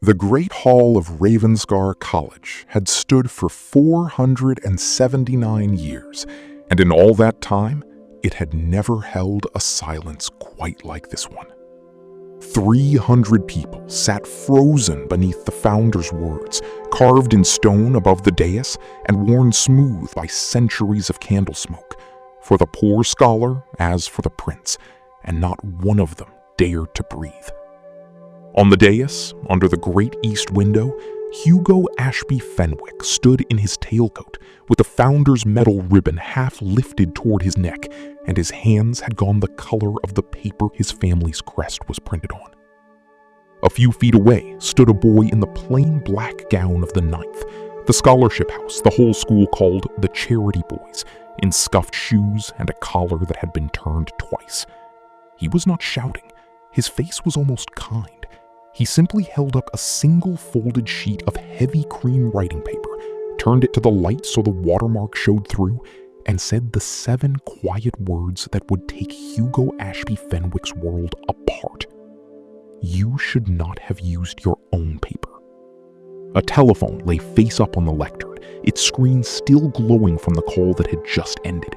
The Great Hall of Ravenscar College had stood for 479 years, and in all that time, it had never held a silence quite like this one. 300 people sat frozen beneath the founder's words, carved in stone above the dais and worn smooth by centuries of candle smoke, for the poor scholar as for the prince, and not one of them dared to breathe. On the dais, under the great east window, Hugo Ashby Fenwick stood in his tailcoat, with the founder's metal ribbon half lifted toward his neck, and his hands had gone the color of the paper his family's crest was printed on. A few feet away stood a boy in the plain black gown of the 9th, the scholarship house the whole school called the Charity Boys, in scuffed shoes and a collar that had been turned twice. He was not shouting. His face was almost kind. He simply held up a single folded sheet of heavy cream writing paper, turned it to the light so the watermark showed through, and said the 7 quiet words that would take Hugo Ashby Fenwick's world apart. You should not have used your own paper. A telephone lay face up on the lectern, its screen still glowing from the call that had just ended,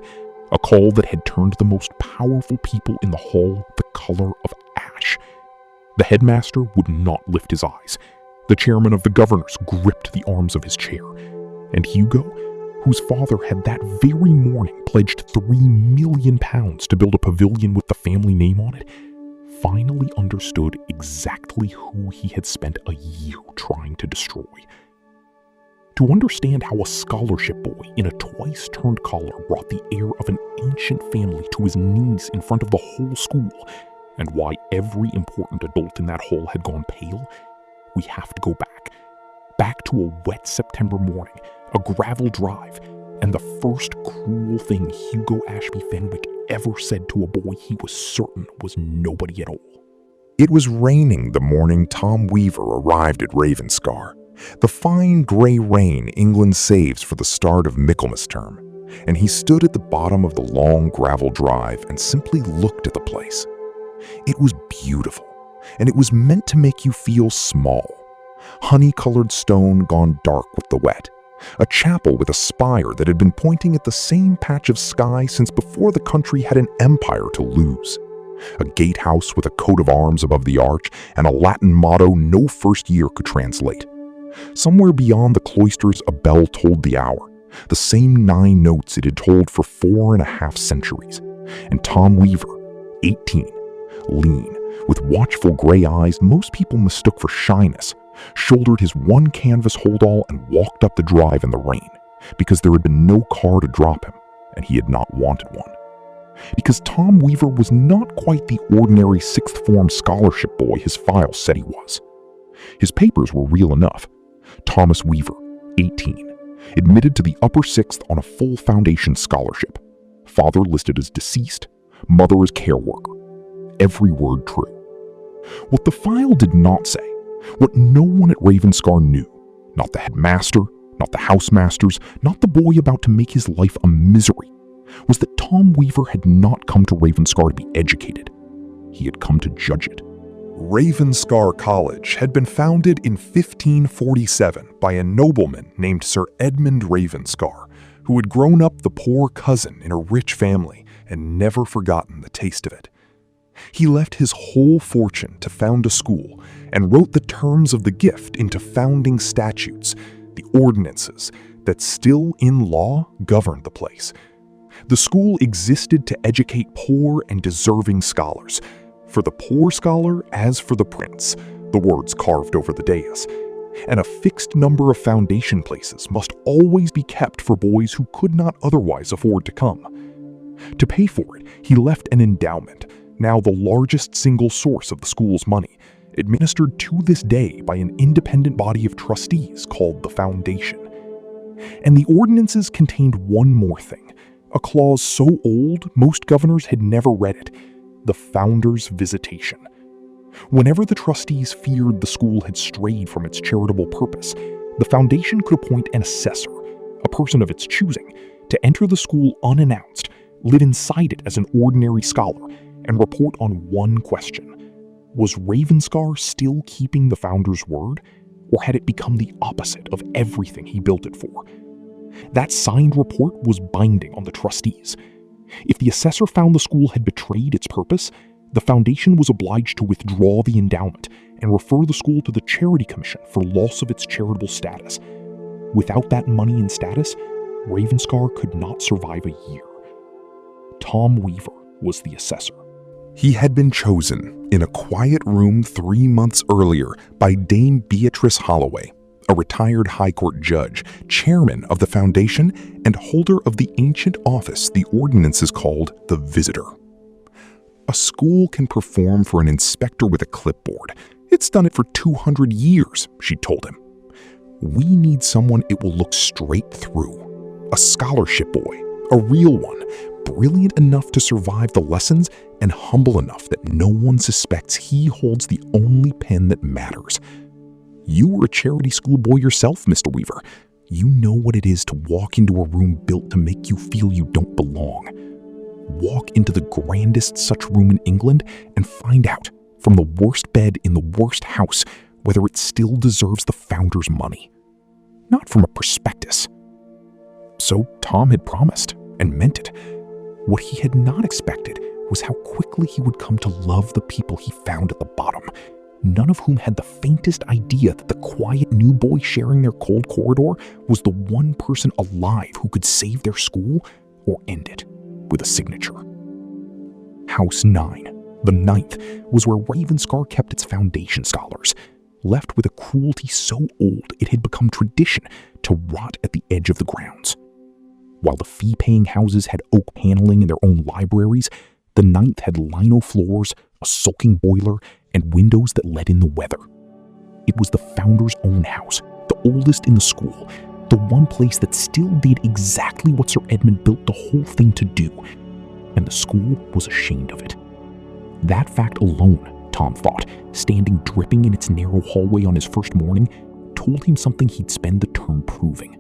a call that had turned the most powerful people in the hall the color of ash. The headmaster would not lift his eyes. The chairman of the governors gripped the arms of his chair, and Hugo, whose father had that very morning pledged £3 million to build a pavilion with the family name on it, finally understood exactly who he had spent a year trying to destroy. To understand how a scholarship boy in a twice-turned collar brought the heir of an ancient family to his knees in front of the whole school, and why every important adult in that hall had gone pale, we have to go back to a wet September morning, a gravel drive, and the first cruel thing Hugo Ashby Fenwick ever said to a boy he was certain was nobody at all. It was raining the morning Tom Weaver arrived at Ravenscar, the fine grey rain England saves for the start of Michaelmas term, and he stood at the bottom of the long gravel drive and simply looked at the place. It was beautiful, and it was meant to make you feel small. Honey-colored stone gone dark with the wet, a chapel with a spire that had been pointing at the same patch of sky since before the country had an empire to lose, a gatehouse with a coat of arms above the arch and a Latin motto no first year could translate. Somewhere beyond the cloisters a bell tolled the hour, the same 9 notes it had tolled for 4.5 centuries, and Tom Weaver, 18, lean, with watchful gray eyes most people mistook for shyness, shouldered his one canvas holdall and walked up the drive in the rain, because there had been no car to drop him, and he had not wanted one. Because Tom Weaver was not quite the ordinary 6th form scholarship boy his files said he was. His papers were real enough. Thomas Weaver, 18, admitted to the upper 6th on a full foundation scholarship. Father listed as deceased, mother as care worker. Every word true. What the file did not say, what no one at Ravenscar knew, not the headmaster, not the housemasters, not the boy about to make his life a misery, was that Tom Weaver had not come to Ravenscar to be educated. He had come to judge it. Ravenscar College had been founded in 1547 by a nobleman named Sir Edmund Ravenscar, who had grown up the poor cousin in a rich family and never forgotten the taste of it. He left his whole fortune to found a school and wrote the terms of the gift into founding statutes, the ordinances that still in law governed the place. The school existed to educate poor and deserving scholars, for the poor scholar as for the prince, the words carved over the dais, and a fixed number of foundation places must always be kept for boys who could not otherwise afford to come. To pay for it, he left an endowment, now the largest single source of the school's money, administered to this day by an independent body of trustees called the Foundation. And the ordinances contained one more thing, a clause so old most governors had never read it, the founder's visitation. Whenever the trustees feared the school had strayed from its charitable purpose, the Foundation could appoint an assessor, a person of its choosing, to enter the school unannounced, live inside it as an ordinary scholar, and report on one question: Was Ravenscar still keeping the founder's word, or had it become the opposite of everything he built it for? That signed report was binding on the trustees. If the assessor found the school had betrayed its purpose, the foundation was obliged to withdraw the endowment and refer the school to the Charity Commission for loss of its charitable status. Without that money and status, Ravenscar could not survive a year. Tom Weaver was the assessor. He had been chosen in a quiet room 3 months earlier by Dame Beatrice Holloway, a retired High Court judge, chairman of the foundation, and holder of the ancient office the ordinance is called the Visitor. A school can perform for an inspector with a clipboard. It's done it for 200 years, she told him. We need someone it will look straight through. A scholarship boy, a real one, brilliant enough to survive the lessons and humble enough that no one suspects he holds the only pen that matters. You were a charity school boy yourself, Mr. Weaver. You know what it is to walk into a room built to make you feel you don't belong. Walk into the grandest such room in England and find out, from the worst bed in the worst house, whether it still deserves the founder's money. Not from a prospectus. So Tom had promised, and meant it. What he had not expected was how quickly he would come to love the people he found at the bottom, none of whom had the faintest idea that the quiet new boy sharing their cold corridor was the one person alive who could save their school or end it with a signature. House 9, the 9th, was where Ravenscar kept its foundation scholars, left with a cruelty so old it had become tradition to rot at the edge of the grounds. While the fee-paying houses had oak paneling in their own libraries, the 9th had lino floors, a sulking boiler, and windows that let in the weather. It was the founder's own house, the oldest in the school, the one place that still did exactly what Sir Edmund built the whole thing to do, and the school was ashamed of it. That fact alone, Tom thought, standing dripping in its narrow hallway on his first morning, told him something he'd spend the term proving.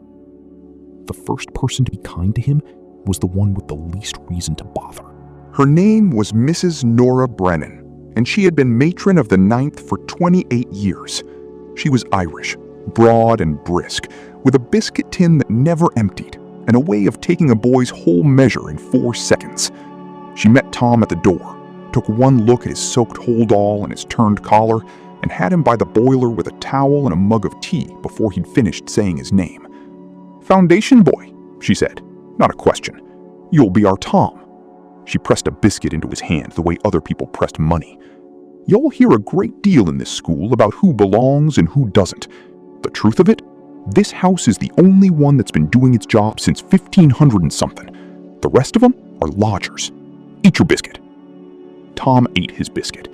The first person to be kind to him was the one with the least reason to bother. Her name was Mrs. Nora Brennan, and she had been matron of the 9th for 28 years. She was Irish, broad and brisk, with a biscuit tin that never emptied, and a way of taking a boy's whole measure in 4 seconds. She met Tom at the door, took one look at his soaked hold-all and his turned collar, and had him by the boiler with a towel and a mug of tea before he'd finished saying his name. "Foundation boy," she said, not a question. "You'll be our Tom." She pressed a biscuit into his hand the way other people pressed money. "You'll hear a great deal in this school about who belongs and who doesn't. The truth of it, this house is the only one that's been doing its job since 1500 and something. The rest of them are lodgers. Eat your biscuit." Tom ate his biscuit.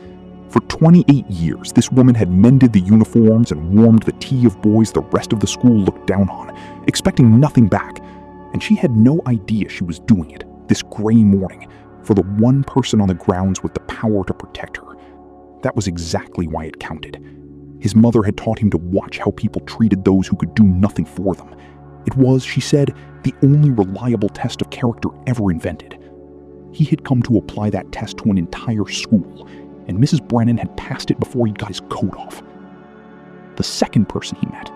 For 28 years, this woman had mended the uniforms and warmed the tea of boys the rest of the school looked down on, expecting nothing back, and she had no idea she was doing it, this gray morning, for the one person on the grounds with the power to protect her. That was exactly why it counted. His mother had taught him to watch how people treated those who could do nothing for them. It was, she said, the only reliable test of character ever invented. He had come to apply that test to an entire school, and Mrs. Brennan had passed it before he'd got his coat off. The second person he met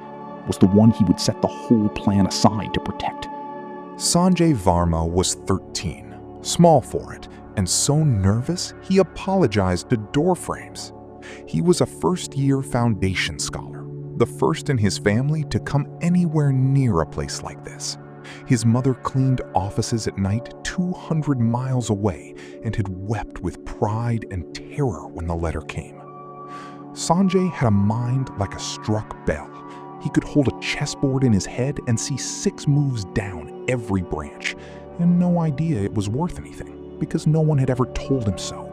was the one he would set the whole plan aside to protect. Sanjay Varma was 13, small for it, and so nervous he apologized to door frames. He was a first-year foundation scholar, the first in his family to come anywhere near a place like this. His mother cleaned offices at night 200 miles away and had wept with pride and terror when the letter came. Sanjay had a mind like a struck bell. He could hold a chessboard in his head and see 6 moves down every branch, and no idea it was worth anything, because no one had ever told him so.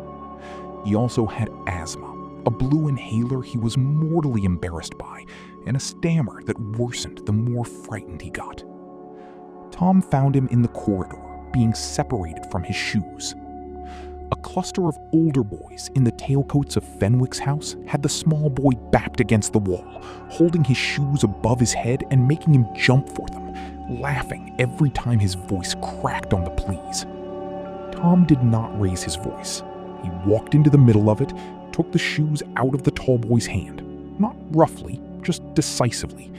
He also had asthma, a blue inhaler he was mortally embarrassed by, and a stammer that worsened the more frightened he got. Tom found him in the corridor, being separated from his shoes. A cluster of older boys in the tailcoats of Fenwick's house had the small boy backed against the wall, holding his shoes above his head and making him jump for them, laughing every time his voice cracked on the pleas. Tom did not raise his voice. He walked into the middle of it, took the shoes out of the tall boy's hand, not roughly, just decisively,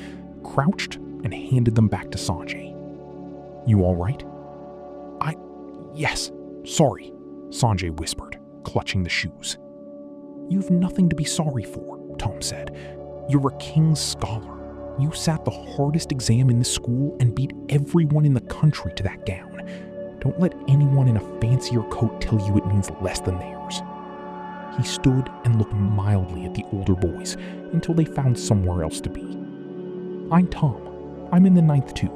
crouched and handed them back to Sanjay. "You all right?" Yes, sorry," Sanjay whispered, clutching the shoes. "You've nothing to be sorry for," Tom said. "You're a king's scholar. You sat the hardest exam in the school and beat everyone in the country to that gown. Don't let anyone in a fancier coat tell you it means less than theirs." He stood and looked mildly at the older boys until they found somewhere else to be. "I'm Tom. I'm in the 9th too.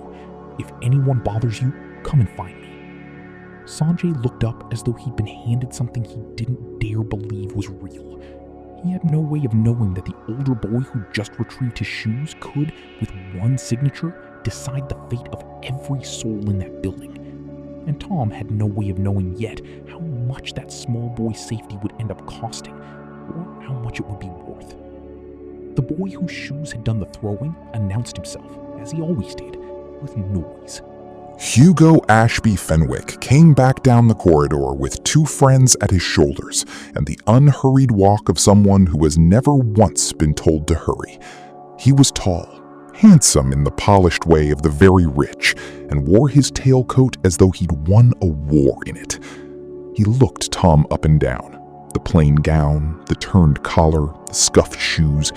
If anyone bothers you, come and find me." Sanjay looked up as though he'd been handed something he didn't dare believe was real. He had no way of knowing that the older boy who just retrieved his shoes could, with one signature, decide the fate of every soul in that building. And Tom had no way of knowing yet how much that small boy's safety would end up costing, or how much it would be worth. The boy whose shoes had done the throwing announced himself, as he always did, with noise. Hugo Ashby Fenwick came back down the corridor with 2 friends at his shoulders and the unhurried walk of someone who has never once been told to hurry. He was tall, handsome in the polished way of the very rich, and wore his tailcoat as though he'd won a war in it. He looked Tom up and down, the plain gown, the turned collar, the scuffed shoes,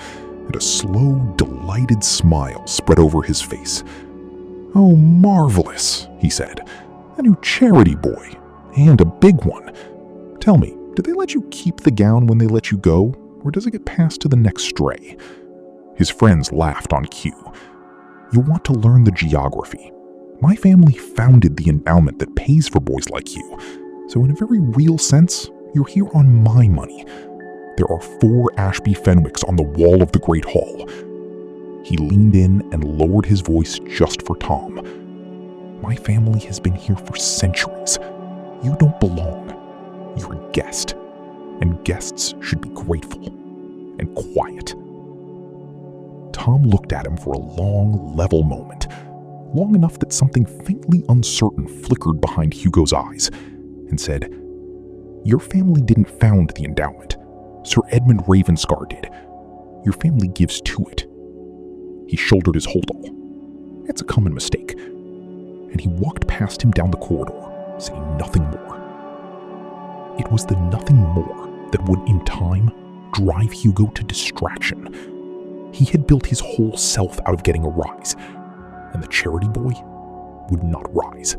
and a slow, delighted smile spread over his face. "Oh, marvelous," he said. "A new charity boy, and a big one. Tell me, did they let you keep the gown when they let you go, or does it get passed to the next stray?" His friends laughed on cue. "You'll want to learn the geography. My family founded the endowment that pays for boys like you, so in a very real sense, you're here on my money. There are 4 Ashby Fenwicks on the wall of the Great Hall." He leaned in and lowered his voice just for Tom. "My family has been here for centuries. You don't belong. You're a guest, and guests should be grateful and quiet." Tom looked at him for a long, level moment, long enough that something faintly uncertain flickered behind Hugo's eyes, and said, "Your family didn't found the endowment. Sir Edmund Ravenscar did. Your family gives to it." He shouldered his holdall. "It's a common mistake." And he walked past him down the corridor, saying nothing more. It was the nothing more that would, in time, drive Hugo to distraction. He had built his whole self out of getting a rise, and the charity boy would not rise.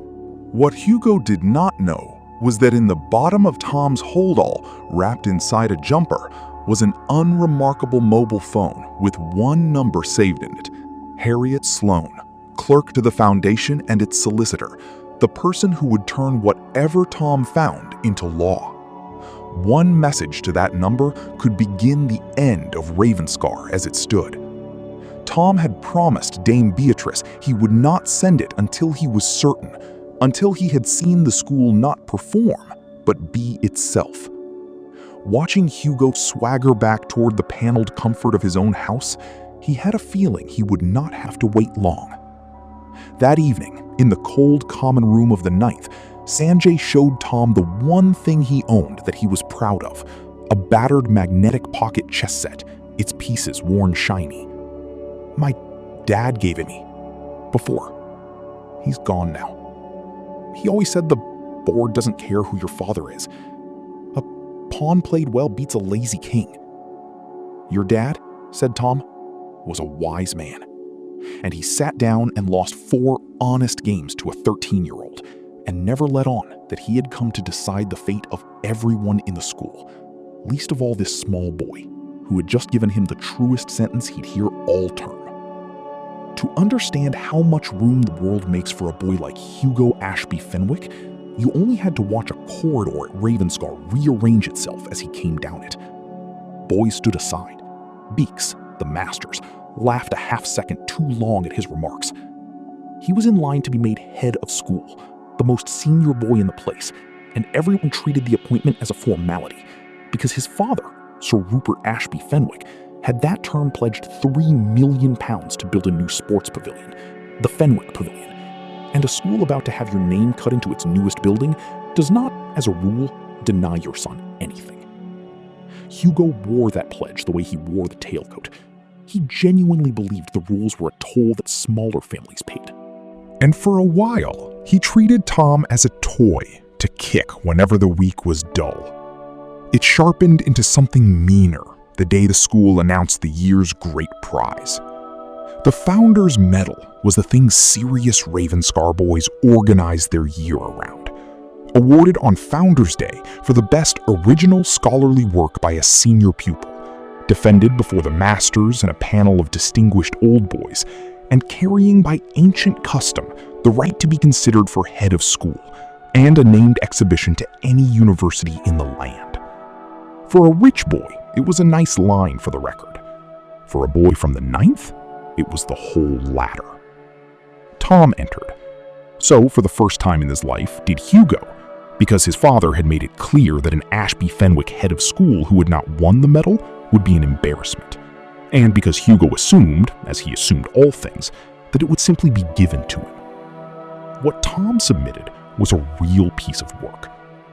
What Hugo did not know was that in the bottom of Tom's holdall, wrapped inside a jumper, was an unremarkable mobile phone with one number saved in it: Harriet Sloane, clerk to the foundation and its solicitor, the person who would turn whatever Tom found into law. One message to that number could begin the end of Ravenscar as it stood. Tom had promised Dame Beatrice he would not send it until he was certain, until he had seen the school not perform, but be itself. Watching Hugo swagger back toward the paneled comfort of his own house, he had a feeling he would not have to wait long. That evening, in the cold common room of the 9th, Sanjay showed Tom the one thing he owned that he was proud of: a battered magnetic pocket chess set, its pieces worn shiny. "My dad gave it me. Before. He's gone now. He always said the board doesn't care who your father is. A pawn played well beats a lazy king." "Your dad," said Tom, "was a wise man. And he sat down and lost 4 honest games to a 13-year-old, and never let on that he had come to decide the fate of everyone in the school, least of all this small boy, who had just given him the truest sentence he'd hear all term. To understand how much room the world makes for a boy like Hugo Ashby Fenwick, you only had to watch a corridor at Ravenscar rearrange itself as he came down it. Boys stood aside. Beaks, the masters, laughed a half-second too long at his remarks. He was in line to be made head of school, the most senior boy in the place, and everyone treated the appointment as a formality, because his father, Sir Rupert Ashby Fenwick, had that term pledged £3 million to build a new sports pavilion, the Fenwick Pavilion, and a school about to have your name cut into its newest building does not, as a rule, deny your son anything. Hugo wore that pledge the way he wore the tailcoat. He genuinely believed the rules were a toll that smaller families paid. And for a while, he treated Tom as a toy to kick whenever the week was dull. It sharpened into something meaner the day the school announced the year's great prize. The Founders Medal was the thing serious Ravenscar boys organized their year around. Awarded on Founders Day for the best original scholarly work by a senior pupil, defended before the masters and a panel of distinguished old boys, and carrying by ancient custom the right to be considered for head of school, and a named exhibition to any university in the land. For a rich boy, it was a nice line for the record. For a boy from the 9th, it was the whole ladder. Tom entered. So, for the first time in his life, did Hugo, because his father had made it clear that an Ashby Fenwick head of school who had not won the medal would be an embarrassment. And because Hugo assumed, as he assumed all things, that it would simply be given to him. What Tom submitted was a real piece of work.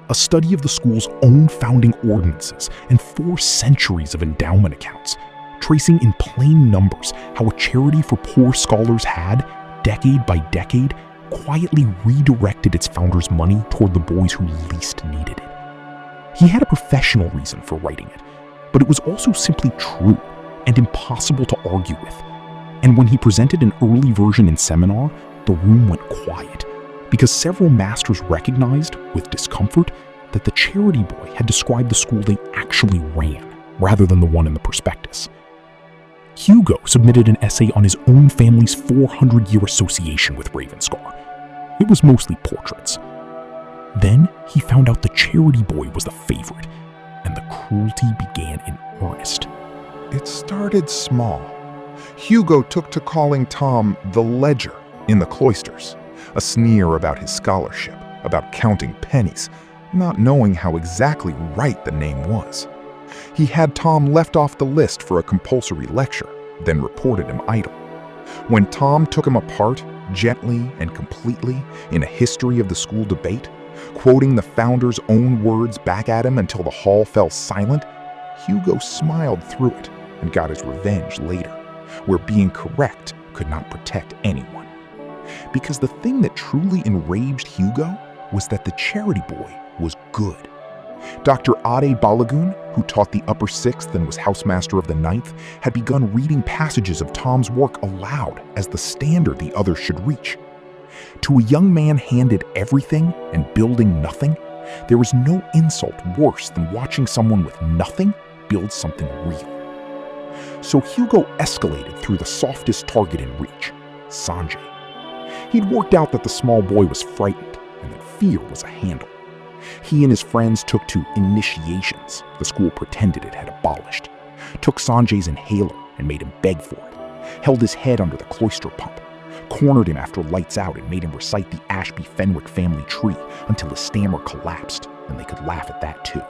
A study of the school's own founding ordinances and 4 centuries of endowment accounts, tracing in plain numbers how a charity for poor scholars had, decade by decade, quietly redirected its founders' money toward the boys who least needed it. He had a professional reason for writing it, but it was also simply true and impossible to argue with. And when he presented an early version in seminar, the room went quiet, because several masters recognized, with discomfort, that the charity boy had described the school they actually ran, rather than the one in the prospectus. Hugo submitted an essay on his own family's 400-year association with Ravenscar. It was mostly portraits. Then he found out the charity boy was the favorite, and the cruelty began in earnest. It started small. Hugo took to calling Tom the Ledger in the cloisters, a sneer about his scholarship, about counting pennies, not knowing how exactly right the name was. He had Tom left off the list for a compulsory lecture, then reported him idle. When Tom took him apart, gently and completely, in a history of the school debate, quoting the founder's own words back at him until the hall fell silent, Hugo smiled through it and got his revenge later, where being correct could not protect anyone. Because the thing that truly enraged Hugo was that the charity boy was good. Dr. Ade Balagoon, who taught the upper 6th and was housemaster of the 9th, had begun reading passages of Tom's work aloud as the standard the others should reach. To a young man handed everything and building nothing, there was no insult worse than watching someone with nothing build something real. So Hugo escalated through the softest target in reach, Sanjay. He'd worked out that the small boy was frightened and that fear was a handle. He and his friends took to initiations the school pretended it had abolished, took Sanjay's inhaler and made him beg for it, held his head under the cloister pump, cornered him after lights out and made him recite the Ashby Fenwick family tree until his stammer collapsed and they could laugh at that too.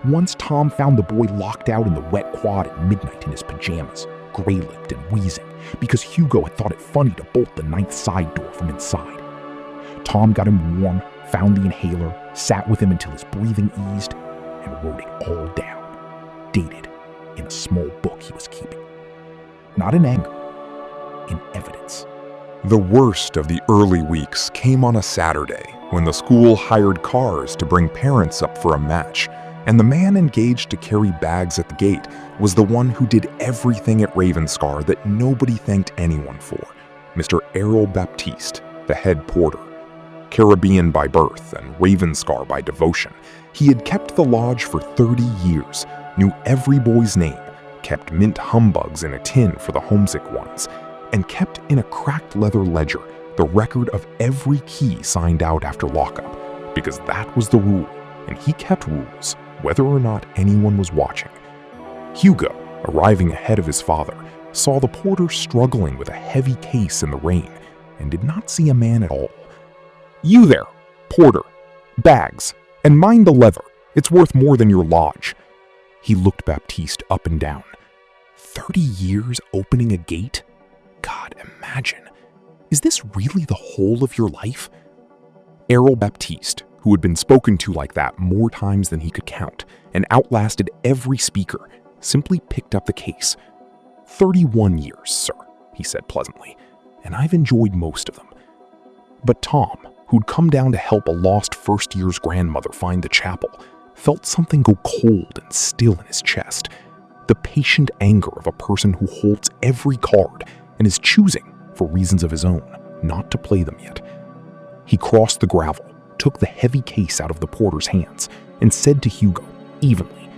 Once Tom found the boy locked out in the wet quad at midnight in his pajamas, gray-lipped and wheezing, because Hugo had thought it funny to bolt the 9th side door from inside. Tom got him warm, found the inhaler, sat with him until his breathing eased, and wrote it all down, dated, in a small book he was keeping. Not in anger, in evidence. The worst of the early weeks came on a Saturday when the school hired cars to bring parents up for a match, and the man engaged to carry bags at the gate was the one who did everything at Ravenscar that nobody thanked anyone for, Mr. Errol Baptiste, the head porter. Caribbean by birth and Ravenscar by devotion, he had kept the lodge for 30 years, knew every boy's name, kept mint humbugs in a tin for the homesick ones, and kept in a cracked leather ledger the record of every key signed out after lockup, because that was the rule, and he kept rules, whether or not anyone was watching. Hugo, arriving ahead of his father, saw the porter struggling with a heavy case in the rain, and did not see a man at all. "You there, porter, bags, and mind the leather. It's worth more than your lodge." He looked Baptiste up and down. 30 years opening a gate? God, imagine. Is this really the whole of your life? Errol Baptiste, who had been spoken to like that more times than he could count and outlasted every speaker, simply picked up the case. 31 years, sir, he said pleasantly, and I've enjoyed most of them. But Tom, who'd come down to help a lost first-year's grandmother find the chapel, felt something go cold and still in his chest. The patient anger of a person who holds every card and is choosing, for reasons of his own, not to play them yet. He crossed the gravel, took the heavy case out of the porter's hands, and said to Hugo, evenly,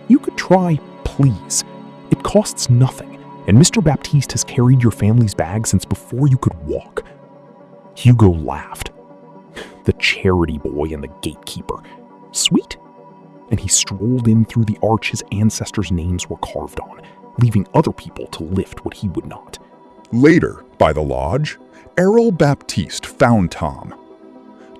"You could try, please. It costs nothing, and Mr. Baptiste has carried your family's bag since before you could walk." Hugo laughed. The charity boy and the gatekeeper. Sweet. And he strolled in through the arch his ancestors' names were carved on, leaving other people to lift what he would not. Later, by the lodge, Errol Baptiste found Tom.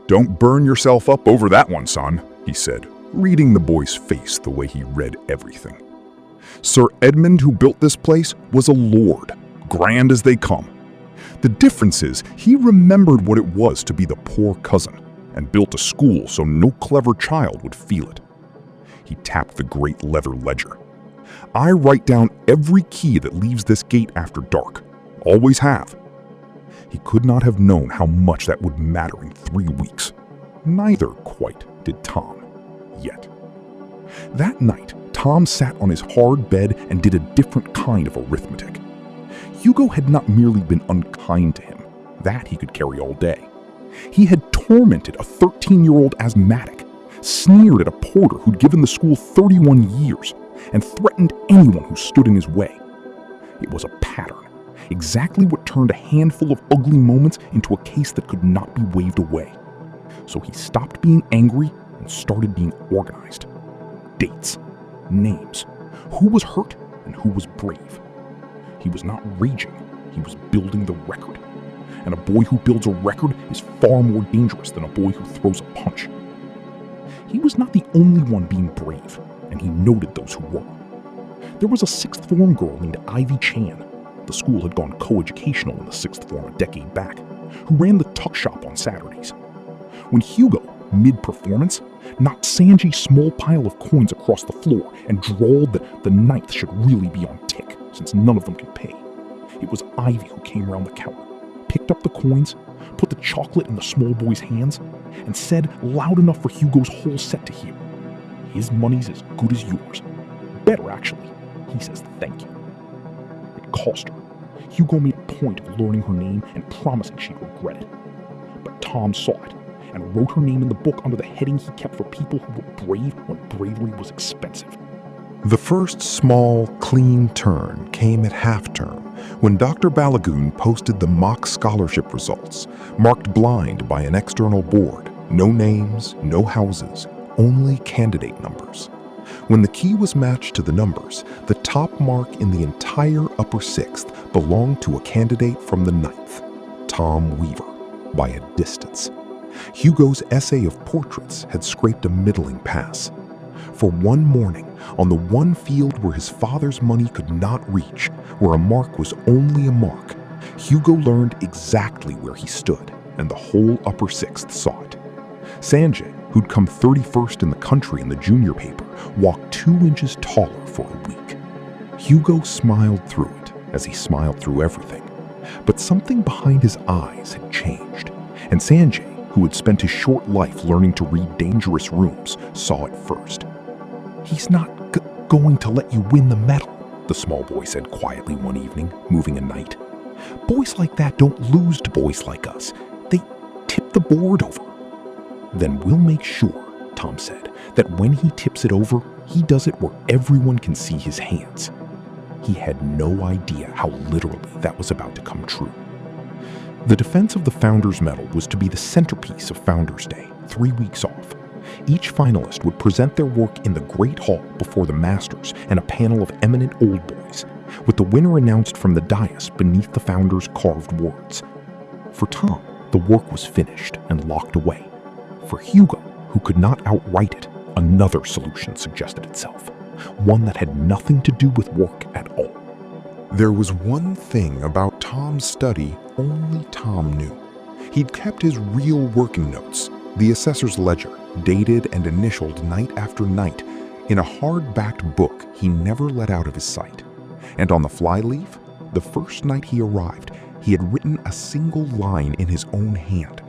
"Don't burn yourself up over that one, son," he said, reading the boy's face the way he read everything. "Sir Edmund, who built this place, was a lord, grand as they come. The difference is he remembered what it was to be the poor cousin and built a school so no clever child would feel it." He tapped the great leather ledger. "I write down every key that leaves this gate after dark. Always have." He could not have known how much that would matter in 3 weeks. Neither quite did Tom, yet. That night, Tom sat on his hard bed and did a different kind of arithmetic. Hugo had not merely been unkind to him. That he could carry all day. He had tormented a 13-year-old asthmatic, sneered at a porter who'd given the school 31 years, and threatened anyone who stood in his way. It was a pattern, exactly what turned a handful of ugly moments into a case that could not be waved away. So he stopped being angry and started being organized. Dates, names, who was hurt and who was brave. He was not raging, he was building the record. And a boy who builds a record is far more dangerous than a boy who throws a punch. He was not the only one being brave, and he noted those who were. There was a 6th form girl named Ivy Chan. The school had gone co-educational in the 6th form a decade back, who ran the tuck shop on Saturdays. When Hugo, mid-performance, knocked Sanji's small pile of coins across the floor and drawled that the 9th should really be on tick, since none of them could pay. It was Ivy who came around the counter, picked up the coins, put the chocolate in the small boy's hands, and said loud enough for Hugo's whole set to hear, "His money's as good as yours. Better, actually. He says thank you." It cost her. Hugo made a point of learning her name and promising she'd regret it. But Tom saw it and wrote her name in the book under the heading he kept for people who were brave when bravery was expensive. The first small, clean turn came at half-term when Dr. Balagoon posted the mock scholarship results, marked blind by an external board. No names, no houses, only candidate numbers. When the key was matched to the numbers, the top mark in the entire upper 6th belonged to a candidate from the 9th, Tom Weaver, by a distance. Hugo's essay of portraits had scraped a middling pass. For one morning, on the one field where his father's money could not reach, where a mark was only a mark, Hugo learned exactly where he stood, and the whole upper 6th saw it. Sanjay, who'd come 31st in the country in the junior paper, walked 2 inches taller for a week. Hugo smiled through it, as he smiled through everything. But something behind his eyes had changed, and Sanjay, who had spent his short life learning to read dangerous rooms, saw it first. "He's not going to let you win the medal," the small boy said quietly one evening, moving a knight. "Boys like that don't lose to boys like us. They tip the board over." "Then we'll make sure," Tom said, "that when he tips it over, he does it where everyone can see his hands." He had no idea how literally that was about to come true. The defense of the Founders Medal was to be the centerpiece of Founders Day, 3 weeks off. Each finalist would present their work in the Great Hall before the Masters and a panel of eminent old boys, with the winner announced from the dais beneath the Founders' carved words. For Tom, the work was finished and locked away. For Hugo, who could not outright it, another solution suggested itself, one that had nothing to do with work at all. There was one thing about Tom's study only Tom knew. He'd kept his real working notes, The assessor's ledger, dated and initialed night after night, in a hard-backed book he never let out of his sight. And on the flyleaf, the first night he arrived, he had written a single line in his own hand.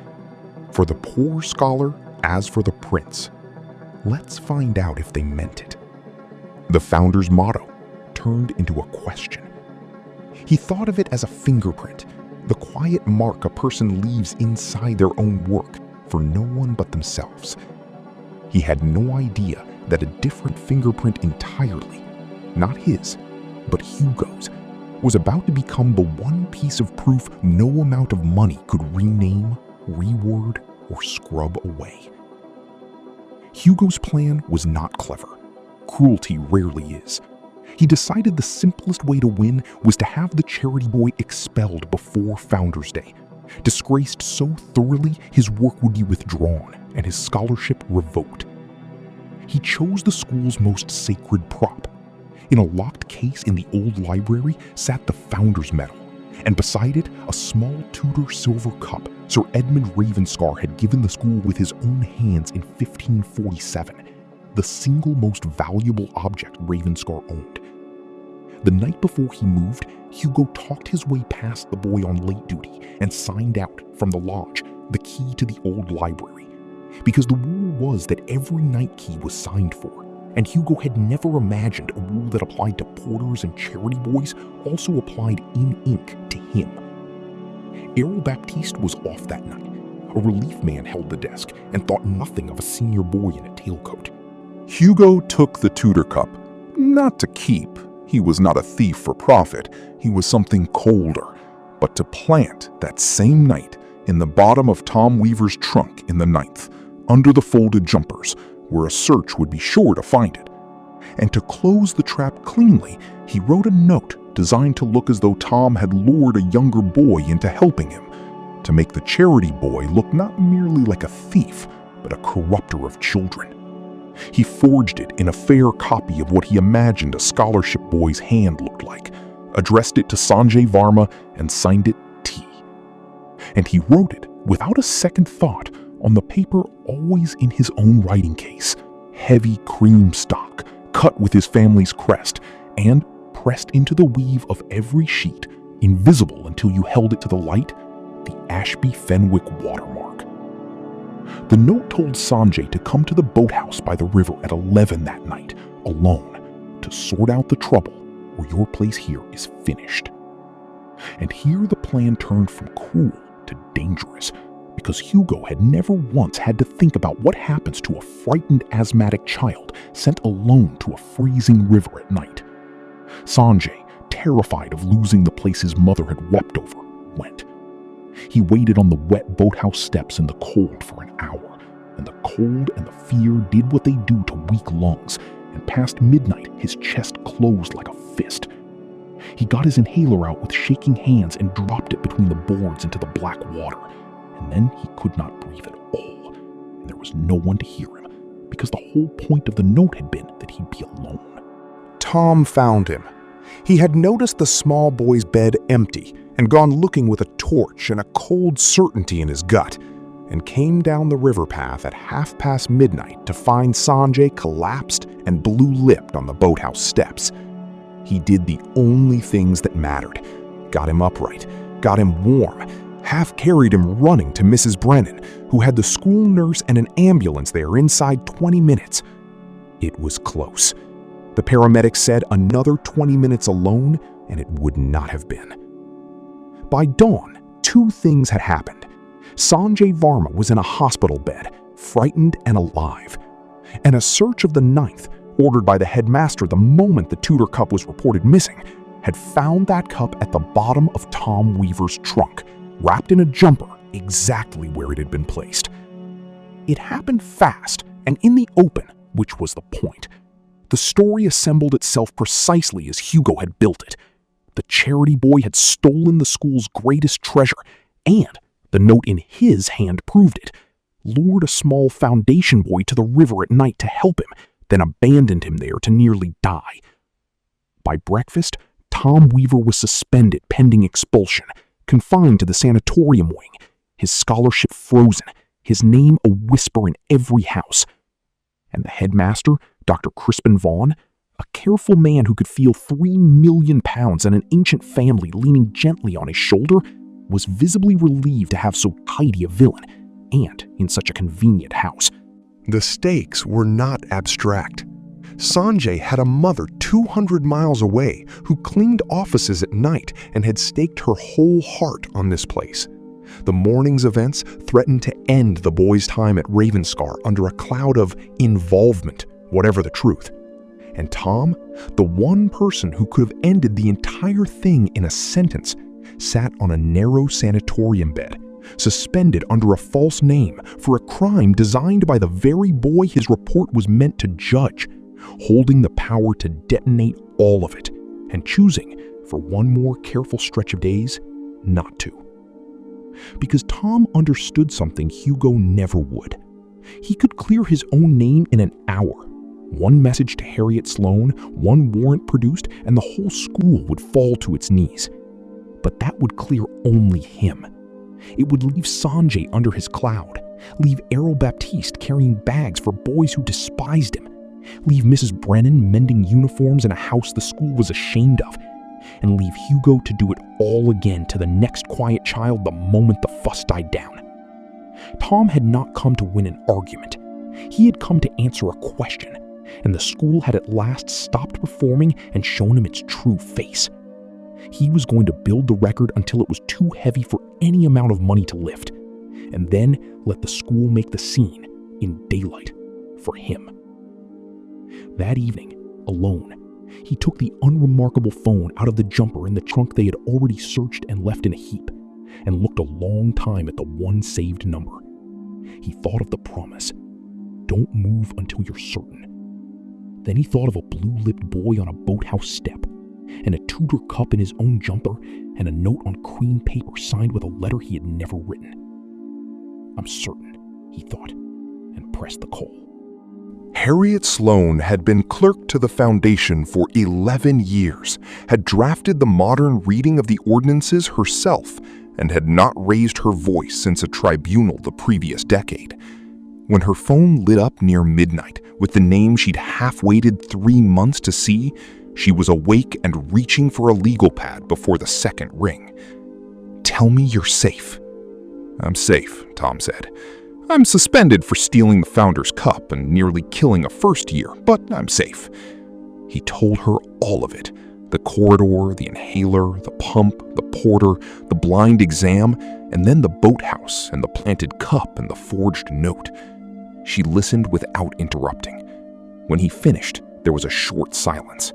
For the poor scholar, as for the prince. Let's find out if they meant it. The founder's motto turned into a question. He thought of it as a fingerprint, the quiet mark a person leaves inside their own work for no one but themselves. He had no idea that a different fingerprint entirely, not his, but Hugo's, was about to become the one piece of proof no amount of money could rename, reword, or scrub away. Hugo's plan was not clever. Cruelty rarely is. He decided the simplest way to win was to have the charity boy expelled before Founders Day, disgraced so thoroughly his work would be withdrawn and his scholarship revoked. He chose the school's most sacred prop. In a locked case in the old library sat the Founders Medal, and beside it a small Tudor silver cup Sir Edmund Ravenscar had given the school with his own hands in 1547, the single most valuable object Ravenscar owned. The night before he moved, Hugo talked his way past the boy on late duty and signed out from the lodge the key to the old library, because the rule was that every night key was signed for, and Hugo had never imagined a rule that applied to porters and charity boys also applied in ink to him. Errol Baptiste was off that night. A relief man held the desk and thought nothing of a senior boy in a tailcoat. Hugo took the Tudor cup, not to keep. He was not a thief for profit. He was something colder, but to plant that same night in the bottom of Tom Weaver's trunk in the 9th, under the folded jumpers, where a search would be sure to find it. And to close the trap cleanly, he wrote a note designed to look as though Tom had lured a younger boy into helping him, to make the charity boy look not merely like a thief, but a corrupter of children. He forged it in a fair copy of what he imagined a scholarship boy's hand looked like, addressed it to Sanjay Varma, and signed it T. And he wrote it, without a second thought, on the paper always in his own writing case, heavy cream stock, cut with his family's crest, and pressed into the weave of every sheet, invisible until you held it to the light, the Ashby Fenwick watermark. The note told Sanjay to come to the boathouse by the river at 11 that night, alone, to sort out the trouble, or your place here is finished. And here the plan turned from cruel to dangerous, because Hugo had never once had to think about what happens to a frightened asthmatic child sent alone to a freezing river at night. Sanjay, terrified of losing the place his mother had wept over, went. He waited on the wet boathouse steps in the cold for an hour, and the cold and the fear did what they do to weak lungs, and past midnight his chest closed like a fist. He got his inhaler out with shaking hands and dropped it between the boards into the black water, and then he could not breathe at all, and there was no one to hear him, because the whole point of the note had been that he'd be alone. Tom found him. He had noticed the small boy's bed empty and gone looking with a torch and a cold certainty in his gut, and came down the river path at midnight to find Sanjay collapsed and blue-lipped on the boathouse steps. He did the only things that mattered. Got him upright, got him warm, half-carried him running to Mrs. Brennan, who had the school nurse and an ambulance there inside 20 minutes. It was close. The paramedics said another 20 minutes alone, and it would not have been. By dawn, two things had happened. Sanjay Varma was in a hospital bed, frightened and alive. And a search of the 9th, ordered by the headmaster the moment the Tudor cup was reported missing, had found that cup at the bottom of Tom Weaver's trunk, wrapped in a jumper exactly where it had been placed. It happened fast and in the open, which was the point. The story assembled itself precisely as Hugo had built it. The charity boy had stolen the school's greatest treasure, and the note in his hand proved it, lured a small foundation boy to the river at night to help him, then abandoned him there to nearly die. By breakfast, Tom Weaver was suspended pending expulsion, confined to the sanatorium wing, his scholarship frozen, his name a whisper in every house. And the headmaster, Dr. Crispin Vaughn, a careful man who could feel 3 million pounds and an ancient family leaning gently on his shoulder, was visibly relieved to have so tidy a villain, and in such a convenient house. The stakes were not abstract. Sanjay had a mother 200 miles away who cleaned offices at night and had staked her whole heart on this place. The morning's events threatened to end the boy's time at Ravenscar under a cloud of involvement, whatever the truth. And Tom, the one person who could have ended the entire thing in a sentence, sat on a narrow sanatorium bed, suspended under a false name for a crime designed by the very boy his report was meant to judge, holding the power to detonate all of it, and choosing, for one more careful stretch of days, not to. Because Tom understood something Hugo never would. He could clear his own name in an hour. One message to Harriet Sloane, one warrant produced, and the whole school would fall to its knees. But that would clear only him. It would leave Sanjay under his cloud, leave Errol Baptiste carrying bags for boys who despised him, leave Mrs. Brennan mending uniforms in a house the school was ashamed of, and leave Hugo to do it all again to the next quiet child the moment the fuss died down. Tom had not come to win an argument. He had come to answer a question, and the school had at last stopped performing and shown him its true face. He was going to build the record until it was too heavy for any amount of money to lift, and then let the school make the scene in daylight for him. That evening, alone, he took the unremarkable phone out of the jumper in the trunk they had already searched and left in a heap, and looked a long time at the one saved number. He thought of the promise, "Don't move until you're certain." Then he thought of a blue-lipped boy on a boathouse step, and a Tudor cup in his own jumper, and a note on cream paper signed with a letter he had never written. "I'm certain," he thought, and pressed the call. Harriet Sloane had been clerk to the Foundation for 11 years, had drafted the modern reading of the ordinances herself, and had not raised her voice since a tribunal the previous decade. When her phone lit up near midnight with the name she'd half-waited 3 months to see, she was awake and reaching for a legal pad before the second ring. "Tell me you're safe." "I'm safe," Tom said. "I'm suspended for stealing the Founder's Cup and nearly killing a first year, but I'm safe." He told her all of it. The corridor, the inhaler, the pump, the porter, the blind exam, and then the boathouse and the planted cup and the forged note. She listened without interrupting. When he finished, there was a short silence.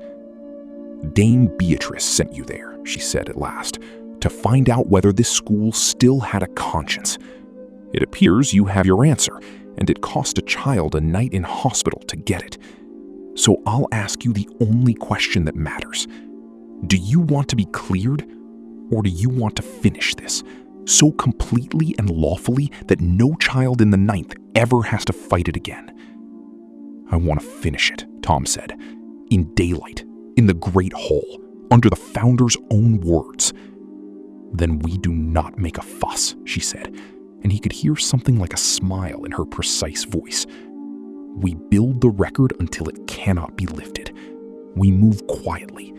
"Dame Beatrice sent you there," she said at last, "to find out whether this school still had a conscience. It appears you have your answer, and it cost a child a night in hospital to get it. So I'll ask you the only question that matters. Do you want to be cleared, or do you want to finish this, so completely and lawfully that no child in the 9th ever has to fight it again?" "I want to finish it," Tom said, "in daylight, in the Great Hall, under the Founder's own words." "Then we do not make a fuss," she said, and he could hear something like a smile in her precise voice. "We build the record until it cannot be lifted. We move quietly,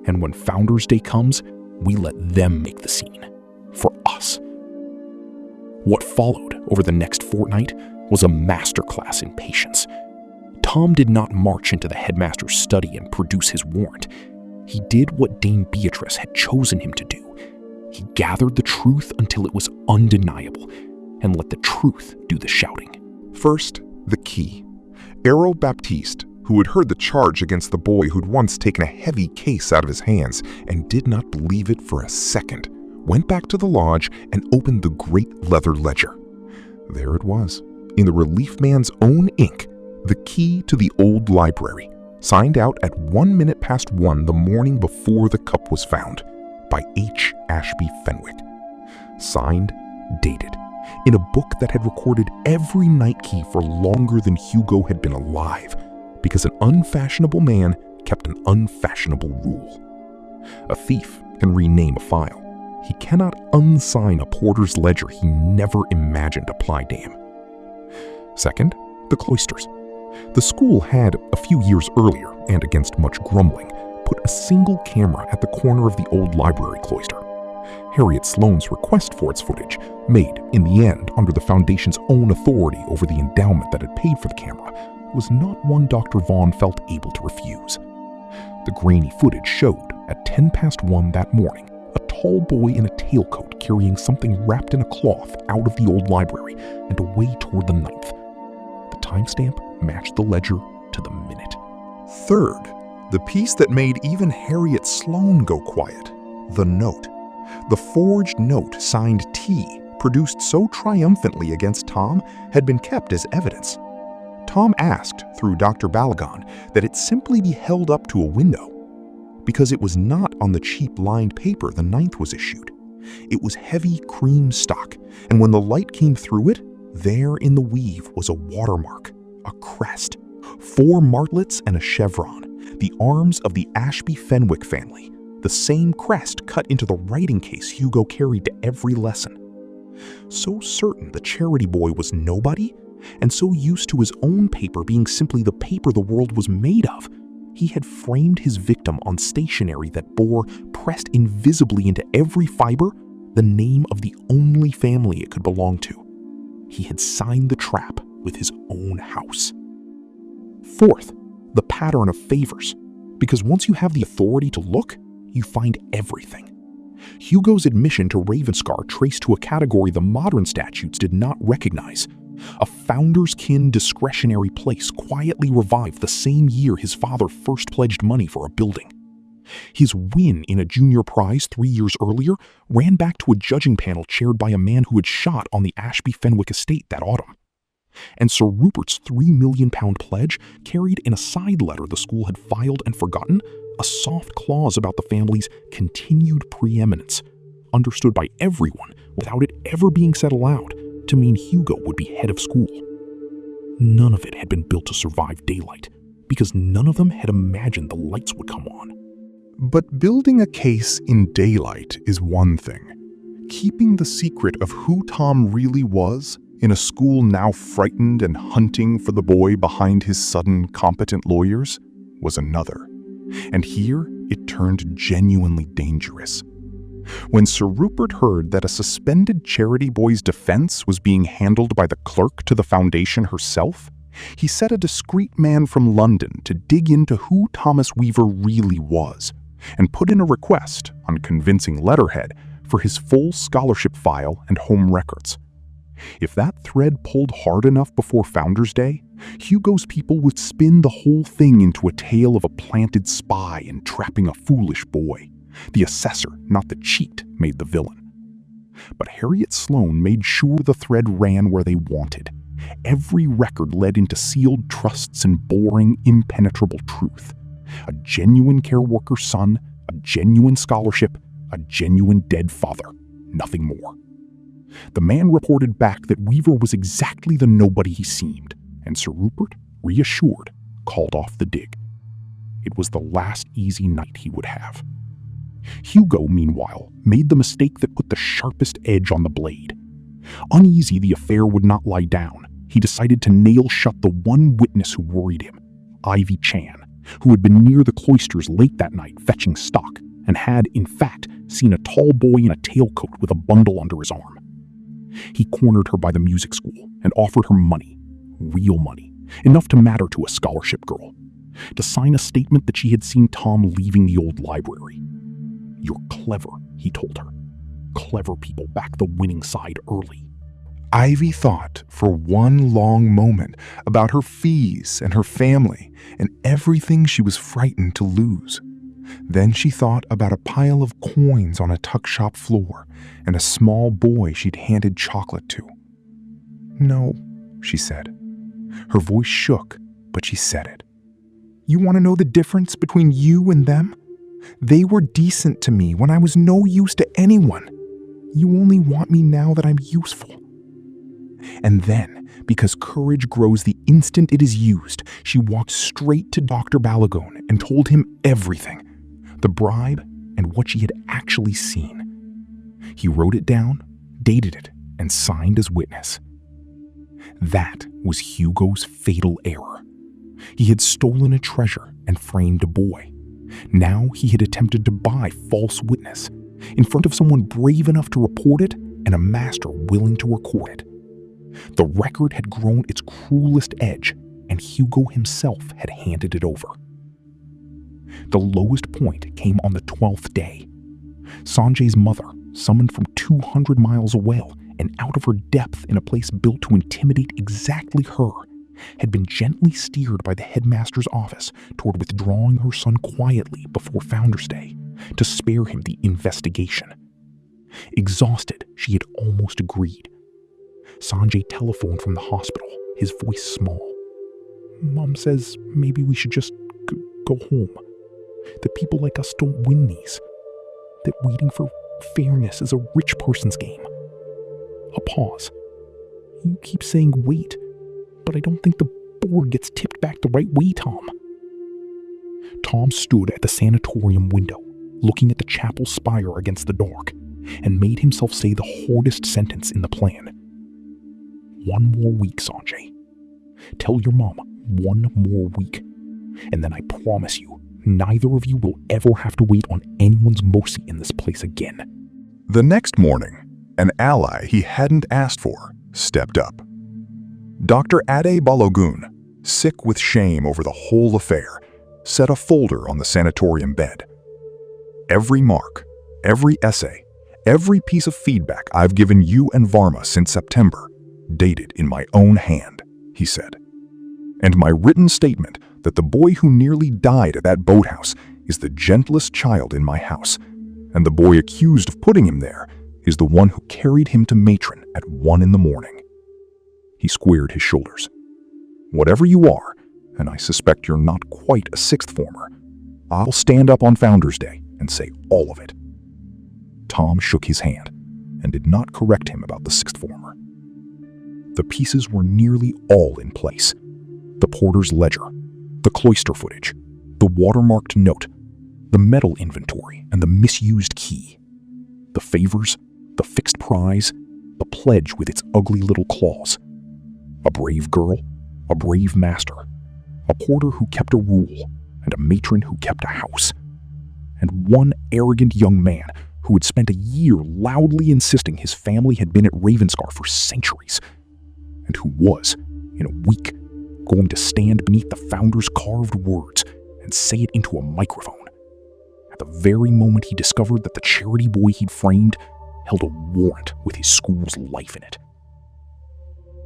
and when Founders Day comes, we let them make the scene. For us." What followed over the next fortnight was a masterclass in patience. Tom did not march into the headmaster's study and produce his warrant. He did what Dame Beatrice had chosen him to do. He gathered the truth until it was undeniable, and let the truth do the shouting. First, the key. Errol Baptiste, who had heard the charge against the boy who'd once taken a heavy case out of his hands and did not believe it for a second, went back to the lodge and opened the great leather ledger. There it was, in the relief man's own ink, the key to the old library, signed out at 1:01 the morning before the cup was found, by H. Ashby Fenwick. Signed, dated, in a book that had recorded every night key for longer than Hugo had been alive, because an unfashionable man kept an unfashionable rule. A thief can rename a file. He cannot unsign a porter's ledger he never imagined applied to him. Second, the cloisters. The school had, a few years earlier, and against much grumbling, put a single camera at the corner of the old library cloister. Harriet Sloane's request for its footage, made, in the end, under the Foundation's own authority over the endowment that had paid for the camera, was not one Dr. Vaughn felt able to refuse. The grainy footage showed, at 1:10 that morning, a tall boy in a tailcoat carrying something wrapped in a cloth out of the old library and away toward the 9th. The timestamp matched the ledger to the minute. Third, the piece that made even Harriet Sloane go quiet, the note. The forged note signed T, produced so triumphantly against Tom, had been kept as evidence. Tom asked, through Dr. Balagon, that it simply be held up to a window, because it was not on the cheap lined paper the 9th was issued. It was heavy cream stock, and when the light came through it, there in the weave was a watermark, a crest, 4 martlets and a chevron, the arms of the Ashby Fenwick family, the same crest cut into the writing case Hugo carried to every lesson. So certain the charity boy was nobody, and so used to his own paper being simply the paper the world was made of, he had framed his victim on stationery that bore, pressed invisibly into every fiber, the name of the only family it could belong to. He had signed the trap with his own house. Fourth, the pattern of favors, because once you have the authority to look, you find everything. Hugo's admission to Ravenscar traced to a category the modern statutes did not recognize. A founder's kin discretionary place quietly revived the same year his father first pledged money for a building. His win in a junior prize 3 years earlier ran back to a judging panel chaired by a man who had shot on the Ashby Fenwick estate that autumn. And Sir Rupert's £3 million pledge carried in a side letter the school had filed and forgotten a soft clause about the family's continued preeminence, understood by everyone without it ever being said aloud, to mean Hugo would be head of school. None of it had been built to survive daylight, because none of them had imagined the lights would come on. But building a case in daylight is one thing. Keeping the secret of who Tom really was in a school now frightened and hunting for the boy behind his sudden competent lawyers was another. And here it turned genuinely dangerous. When Sir Rupert heard that a suspended charity boy's defense was being handled by the clerk to the Foundation herself, he set a discreet man from London to dig into who Thomas Weaver really was, and put in a request, on convincing letterhead, for his full scholarship file and home records. If that thread pulled hard enough before Founders Day, Hugo's people would spin the whole thing into a tale of a planted spy entrapping a foolish boy. The assessor, not the cheat, made the villain. But Harriet Sloane made sure the thread ran where they wanted. Every record led into sealed trusts and boring, impenetrable truth. A genuine care worker's son, a genuine scholarship, a genuine dead father. Nothing more. The man reported back that Weaver was exactly the nobody he seemed, and Sir Rupert, reassured, called off the dig. It was the last easy night he would have. Hugo, meanwhile, made the mistake that put the sharpest edge on the blade. Uneasy the affair would not lie down, he decided to nail shut the one witness who worried him, Ivy Chan, who had been near the cloisters late that night fetching stock, and had, in fact, seen a tall boy in a tailcoat with a bundle under his arm. He cornered her by the music school and offered her money, real money, enough to matter to a scholarship girl, to sign a statement that she had seen Tom leaving the old library. "You're clever," he told her. "Clever people back the winning side early." Ivy thought for one long moment about her fees and her family and everything she was frightened to lose. Then she thought about a pile of coins on a tuck shop floor and a small boy she'd handed chocolate to. "No," she said. Her voice shook, but she said it. "You want to know the difference between you and them? They were decent to me when I was no use to anyone. You only want me now that I'm useful." And then, because courage grows the instant it is used, she walked straight to Dr. Balagon and told him everything, the bribe and what she had actually seen. He wrote it down, dated it, and signed as witness. That was Hugo's fatal error. He had stolen a treasure and framed a boy. Now he had attempted to buy false witness in front of someone brave enough to report it and a master willing to record it. The record had grown its cruelest edge, and Hugo himself had handed it over. The lowest point came on the 12th day. Sanjay's mother, summoned from 200 miles away and out of her depth in a place built to intimidate exactly her, had been gently steered by the headmaster's office toward withdrawing her son quietly before Founder's Day to spare him the investigation. Exhausted, she had almost agreed. Sanjay telephoned from the hospital, his voice small. "Mom says maybe we should just go home. That people like us don't win these. That waiting for fairness is a rich person's game." A pause. "You keep saying wait, but I don't think the board gets tipped back the right way, Tom." Tom stood at the sanatorium window, looking at the chapel spire against the dark, and made himself say the hardest sentence in the plan. "One more week, Sanjay. Tell your mom 1 more week, and then I promise you, neither of you will ever have to wait on anyone's mercy in this place again." The next morning, an ally he hadn't asked for stepped up. Dr. Ade Balogun, sick with shame over the whole affair, set a folder on the sanatorium bed. "Every mark, every essay, every piece of feedback I've given you and Varma since September, dated in my own hand," he said. "And my written statement that the boy who nearly died at that boathouse is the gentlest child in my house, and the boy accused of putting him there is the one who carried him to matron at 1 in the morning." He squared his shoulders. "Whatever you are, and I suspect you're not quite a sixth former, I'll stand up on Founder's Day and say all of it." Tom shook his hand and did not correct him about the sixth former. The pieces were nearly all in place. The porter's ledger, the cloister footage, the watermarked note, the medal inventory and the misused key, the favors, the fixed prize, the pledge with its ugly little claws. A brave girl, a brave master, a porter who kept a rule, and a matron who kept a house, and one arrogant young man who had spent a year loudly insisting his family had been at Ravenscar for centuries, and who was, in a week, going to stand beneath the Founder's carved words and say it into a microphone, at the very moment he discovered that the charity boy he'd framed held a warrant with his school's life in it.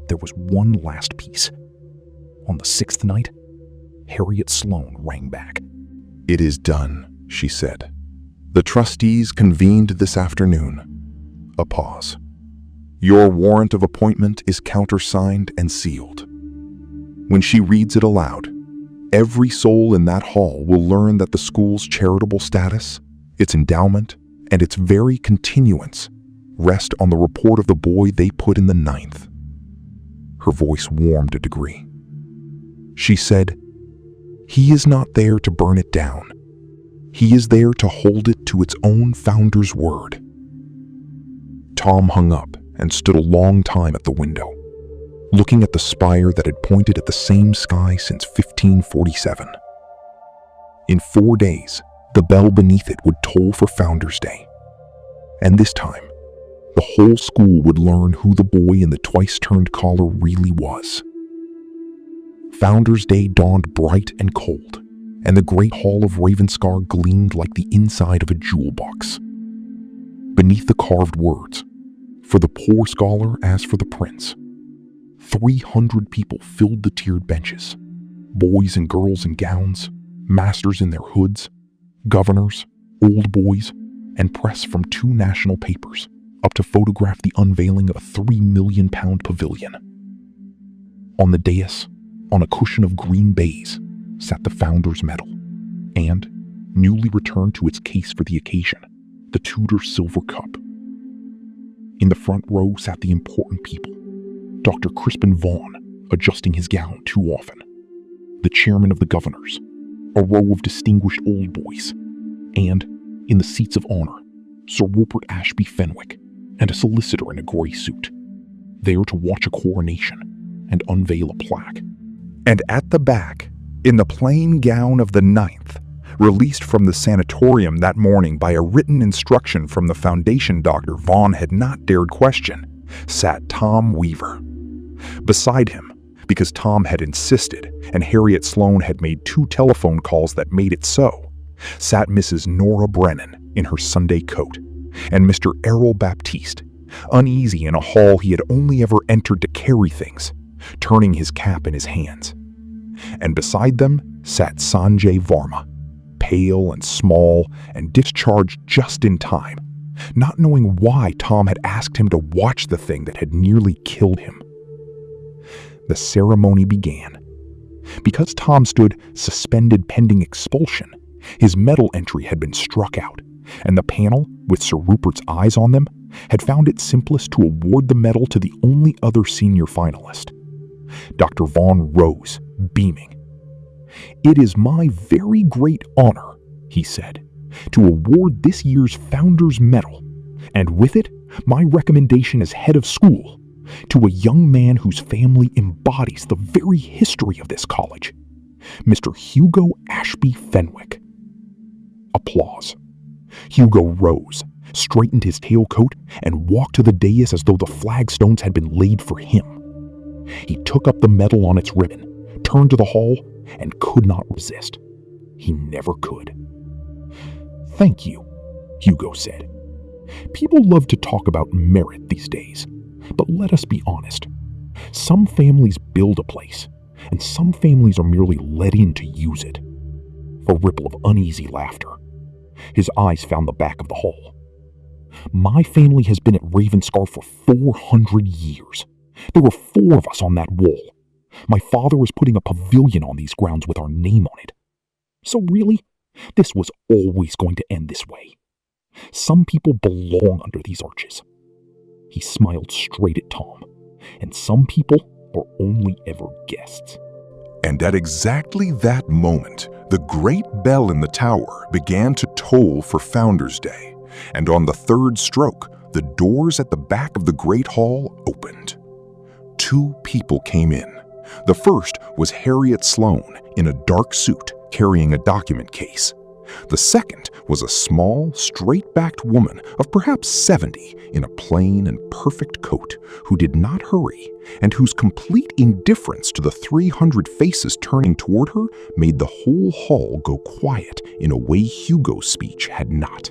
There was one last piece. On the 6th night, Harriet Sloane rang back. "It is done," she said. "The trustees convened this afternoon." A pause. "Your warrant of appointment is countersigned and sealed." When she reads it aloud, every soul in that hall will learn that the school's charitable status, its endowment, and its very continuance rest on the report of the boy they put in the 9th. Her voice warmed a degree. She said, "He is not there to burn it down. He is there to hold it to its own Founder's word." Tom hung up and stood a long time at the window, looking at the spire that had pointed at the same sky since 1547. In 4 days, the bell beneath it would toll for Founder's Day. And this time, the whole school would learn who the boy in the twice-turned collar really was. Founder's Day dawned bright and cold, and the great hall of Ravenscar gleamed like the inside of a jewel box. Beneath the carved words, "For the poor scholar as for the prince," 300 people filled the tiered benches, boys and girls in gowns, masters in their hoods, governors, old boys, and press from 2 national papers, up to photograph the unveiling of a £3 million pavilion. On the dais, on a cushion of green baize, sat the Founder's Medal, and, newly returned to its case for the occasion, the Tudor silver cup. In the front row sat the important people, Dr. Crispin Vaughan, adjusting his gown too often, the chairman of the governors, a row of distinguished old boys, and, in the seats of honor, Sir Rupert Ashby Fenwick, and a solicitor in a grey suit, there to watch a coronation, and unveil a plaque. And at the back, in the plain gown of the 9th, released from the sanatorium that morning by a written instruction from the Foundation doctor Vaughn had not dared question, sat Tom Weaver. Beside him, because Tom had insisted and Harriet Sloane had made 2 telephone calls that made it so, sat Mrs. Nora Brennan in her Sunday coat, and Mr. Errol Baptiste, uneasy in a hall he had only ever entered to carry things, turning his cap in his hands. And beside them sat Sanjay Varma, pale and small and discharged just in time, not knowing why Tom had asked him to watch the thing that had nearly killed him. The ceremony began. Because Tom stood suspended pending expulsion, his medal entry had been struck out, and the panel, with Sir Rupert's eyes on them, had found it simplest to award the medal to the only other senior finalist. Dr. Vaughn rose, beaming. "It is my very great honor," he said, "to award this year's Founders Medal, and with it, my recommendation as head of school, to a young man whose family embodies the very history of this college, Mr. Hugo Ashby Fenwick." Applause. Hugo rose, straightened his tailcoat, and walked to the dais as though the flagstones had been laid for him. He took up the medal on its ribbon, turned to the hall, and could not resist. He never could. "Thank you," Hugo said. "People love to talk about merit these days, but let us be honest. Some families build a place, and some families are merely let in to use it." A ripple of uneasy laughter. His eyes found the back of the hall. "My family has been at Ravenscar for 400 years. There were 4 of us on that wall. My father is putting a pavilion on these grounds with our name on it. So really, this was always going to end this way. Some people belong under these arches." He smiled straight at Tom. "And some people are only ever guests." And at exactly that moment, the great bell in the tower began to toll for Founders Day, and on the 3rd stroke, the doors at the back of the great hall opened. 2 people came in. The first was Harriet Sloane in a dark suit carrying a document case. The second was a small, straight-backed woman of perhaps 70 in a plain and perfect coat who did not hurry and whose complete indifference to the 300 faces turning toward her made the whole hall go quiet in a way Hugo's speech had not.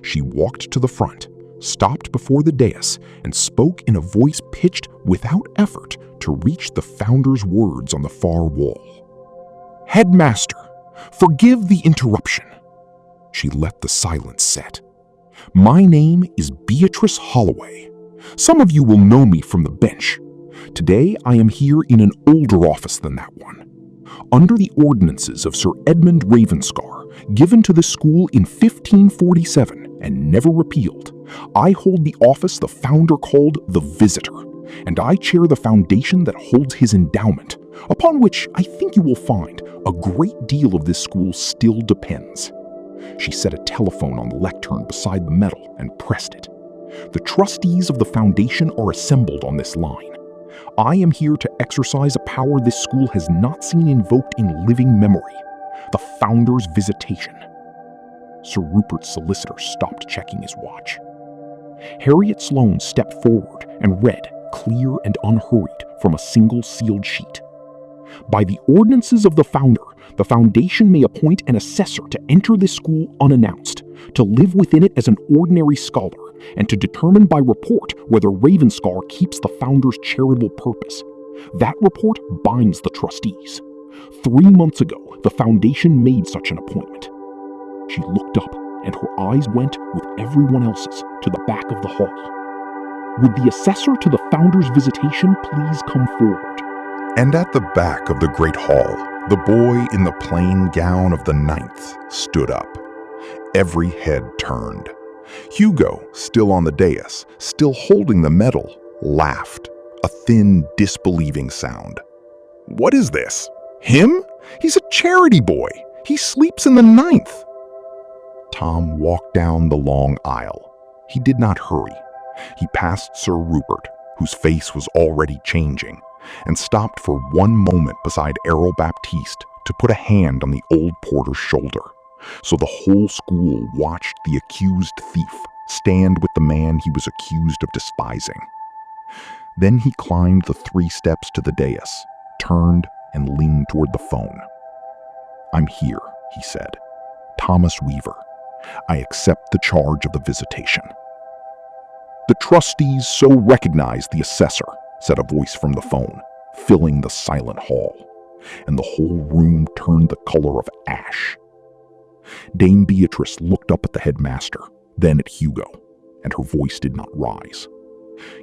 She walked to the front, stopped before the dais, and spoke in a voice pitched without effort to reach the founder's words on the far wall. "Headmaster, forgive the interruption." She let the silence set. "My name is Beatrice Holloway. Some of you will know me from the bench. Today I am here in an older office than that one. Under the ordinances of Sir Edmund Ravenscar, given to the school in 1547 and never repealed, I hold the office the founder called the Visitor, and I chair the foundation that holds his endowment, upon which I think you will find a great deal of this school still depends." She set a telephone on the lectern beside the medal and pressed it. "The trustees of the foundation are assembled on this line. I am here to exercise a power this school has not seen invoked in living memory, the founder's visitation." Sir Rupert's solicitor stopped checking his watch. Harriet Sloane stepped forward and read, clear and unhurried, from a single sealed sheet. "By the ordinances of the founder, the foundation may appoint an assessor to enter this school unannounced, to live within it as an ordinary scholar, and to determine by report whether Ravenscar keeps the founder's charitable purpose. That report binds the trustees. 3 months ago, the foundation made such an appointment." She looked up, and her eyes went, with everyone else's, to the back of the hall. "Would the assessor to the founder's visitation please come forward?" And at the back of the great hall, the boy in the plain gown of the 9th stood up. Every head turned. Hugo, still on the dais, still holding the medal, laughed, a thin, disbelieving sound. "What is this? Him? He's a charity boy. He sleeps in the 9th. Tom walked down the long aisle. He did not hurry. He passed Sir Rupert, whose face was already changing, and stopped for one moment beside Errol Baptiste to put a hand on the old porter's shoulder, so the whole school watched the accused thief stand with the man he was accused of despising. Then he climbed the 3 steps to the dais, turned, and leaned toward the phone. "I'm here," he said. "Thomas Weaver. I accept the charge of the visitation." "The trustees so recognize the assessor," said a voice from the phone, filling the silent hall, and the whole room turned the color of ash. Dame Beatrice looked up at the headmaster, then at Hugo, and her voice did not rise.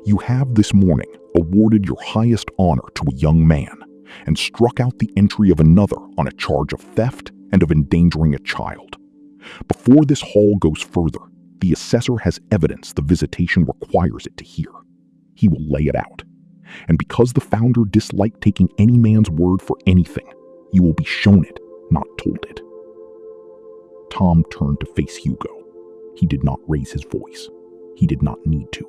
"You have this morning awarded your highest honor to a young man, and struck out the entry of another on a charge of theft and of endangering a child. Before this hall goes further, the assessor has evidence the visitation requires it to hear. He will lay it out. And because the founder disliked taking any man's word for anything, you will be shown it, not told it." Tom turned to face Hugo. He did not raise his voice. He did not need to.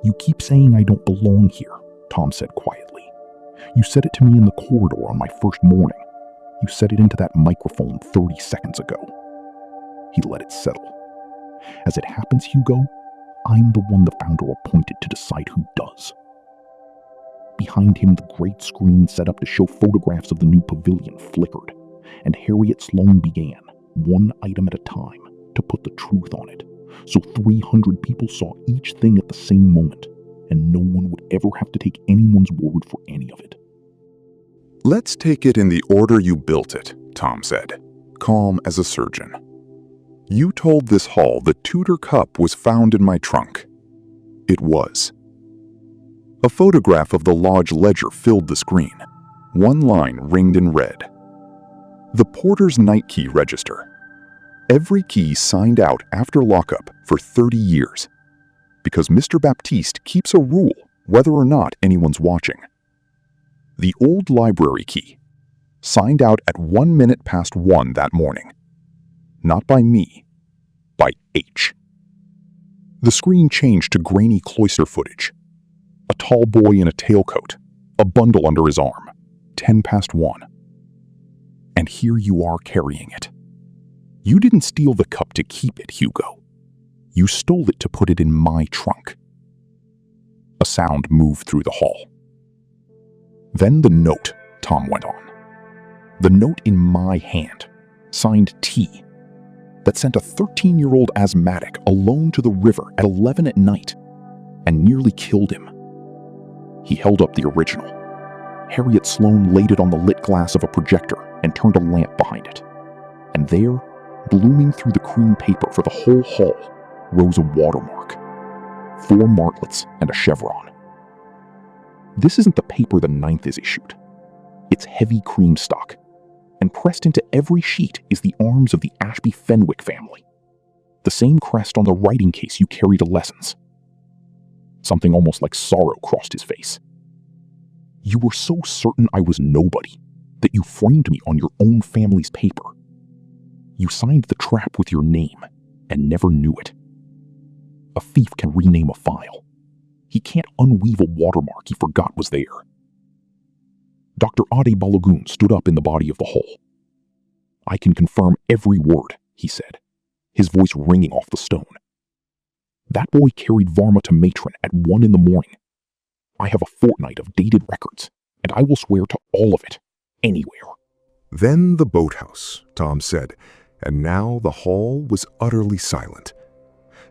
"You keep saying I don't belong here," Tom said quietly. "You said it to me in the corridor on my first morning. You said it into that microphone 30 seconds ago." He let it settle. "As it happens, Hugo, I'm the one the founder appointed to decide who does." Behind him, the great screen set up to show photographs of the new pavilion flickered, and Harriet Sloane began, one item at a time, to put the truth on it, so 300 people saw each thing at the same moment, and no one would ever have to take anyone's word for any of it. "Let's take it in the order you built it," Tom said, calm as a surgeon. "You told this hall the Tudor cup was found in my trunk. It was." A photograph of the lodge ledger filled the screen. One line ringed in red. "The porter's night key register. Every key signed out after lockup for 30 years. Because Mr. Baptiste keeps a rule whether or not anyone's watching. The old library key. Signed out at 1 minute past 1 that morning. Not by me, by H." The screen changed to grainy cloister footage. A tall boy in a tailcoat, a bundle under his arm, 10 past 1. And here you are carrying it. You didn't steal the cup to keep it, Hugo. You stole it to put it in my trunk. A sound moved through the hall. "Then the note," Tom went on. "The note in my hand, signed T, that sent a 13-year-old asthmatic alone to the river at 11 at night and nearly killed him." He held up the original. Harriet Sloane laid it on the lit glass of a projector and turned a lamp behind it. And there, blooming through the cream paper for the whole hall, rose a watermark. 4 martlets and a chevron. This isn't the paper the 9th is issued. It's heavy cream stock, and pressed into every sheet is the arms of the Ashby Fenwick family. The same crest on the writing case you carry to lessons. Something almost like sorrow crossed his face. "You were so certain I was nobody that you framed me on your own family's paper. You signed the trap with your name and never knew it. A thief can rename a file. He can't unweave a watermark he forgot was there." Dr. Ade Balogun stood up in the body of the hall. "I can confirm every word," he said, his voice ringing off the stone. "That boy carried Varma to matron at 1 in the morning. I have a fortnight of dated records, and I will swear to all of it, anywhere." Then the boathouse, Tom said, and now the hall was utterly silent.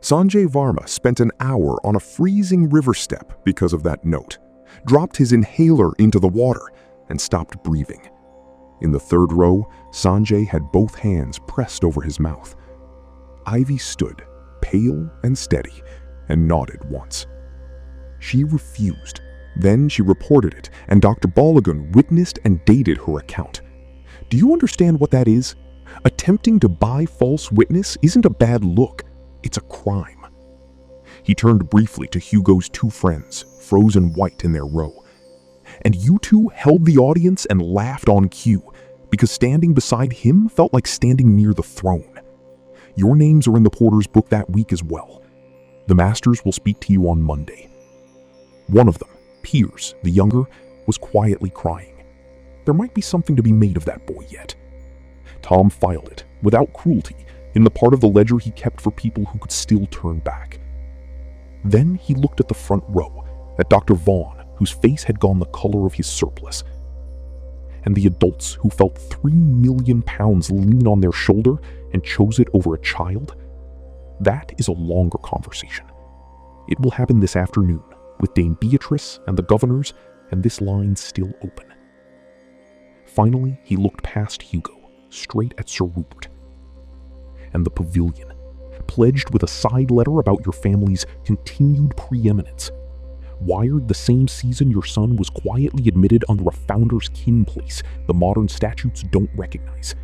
Sanjay Varma spent an hour on a freezing river step because of that note, dropped his inhaler into the water, and stopped breathing. In the 3rd row, Sanjay had both hands pressed over his mouth. Ivy stood, pale and steady, and nodded once. She refused. Then she reported it, and Dr. Balogun witnessed and dated her account. Do you understand what that is? Attempting to buy false witness isn't a bad look. It's a crime. He turned briefly to Hugo's 2 friends, frozen white in their row. And you two held the audience and laughed on cue, because standing beside him felt like standing near the throne. Your names are in the porter's book that week as well. The masters will speak to you on Monday. One of them, Piers, the younger, was quietly crying. There might be something to be made of that boy yet. Tom filed it, without cruelty, in the part of the ledger he kept for people who could still turn back. Then he looked at the front row, at Dr. Vaughn, whose face had gone the color of his surplice, and the adults who felt 3 million pounds lean on their shoulder and chose it over a child. That is a longer conversation. It will happen this afternoon, with Dame Beatrice and the governors, and this line still open. Finally, he looked past Hugo, straight at Sir Rupert. And the pavilion, pledged with a side letter about your family's continued preeminence, wired the same season your son was quietly admitted under a founder's kin place the modern statutes don't recognize.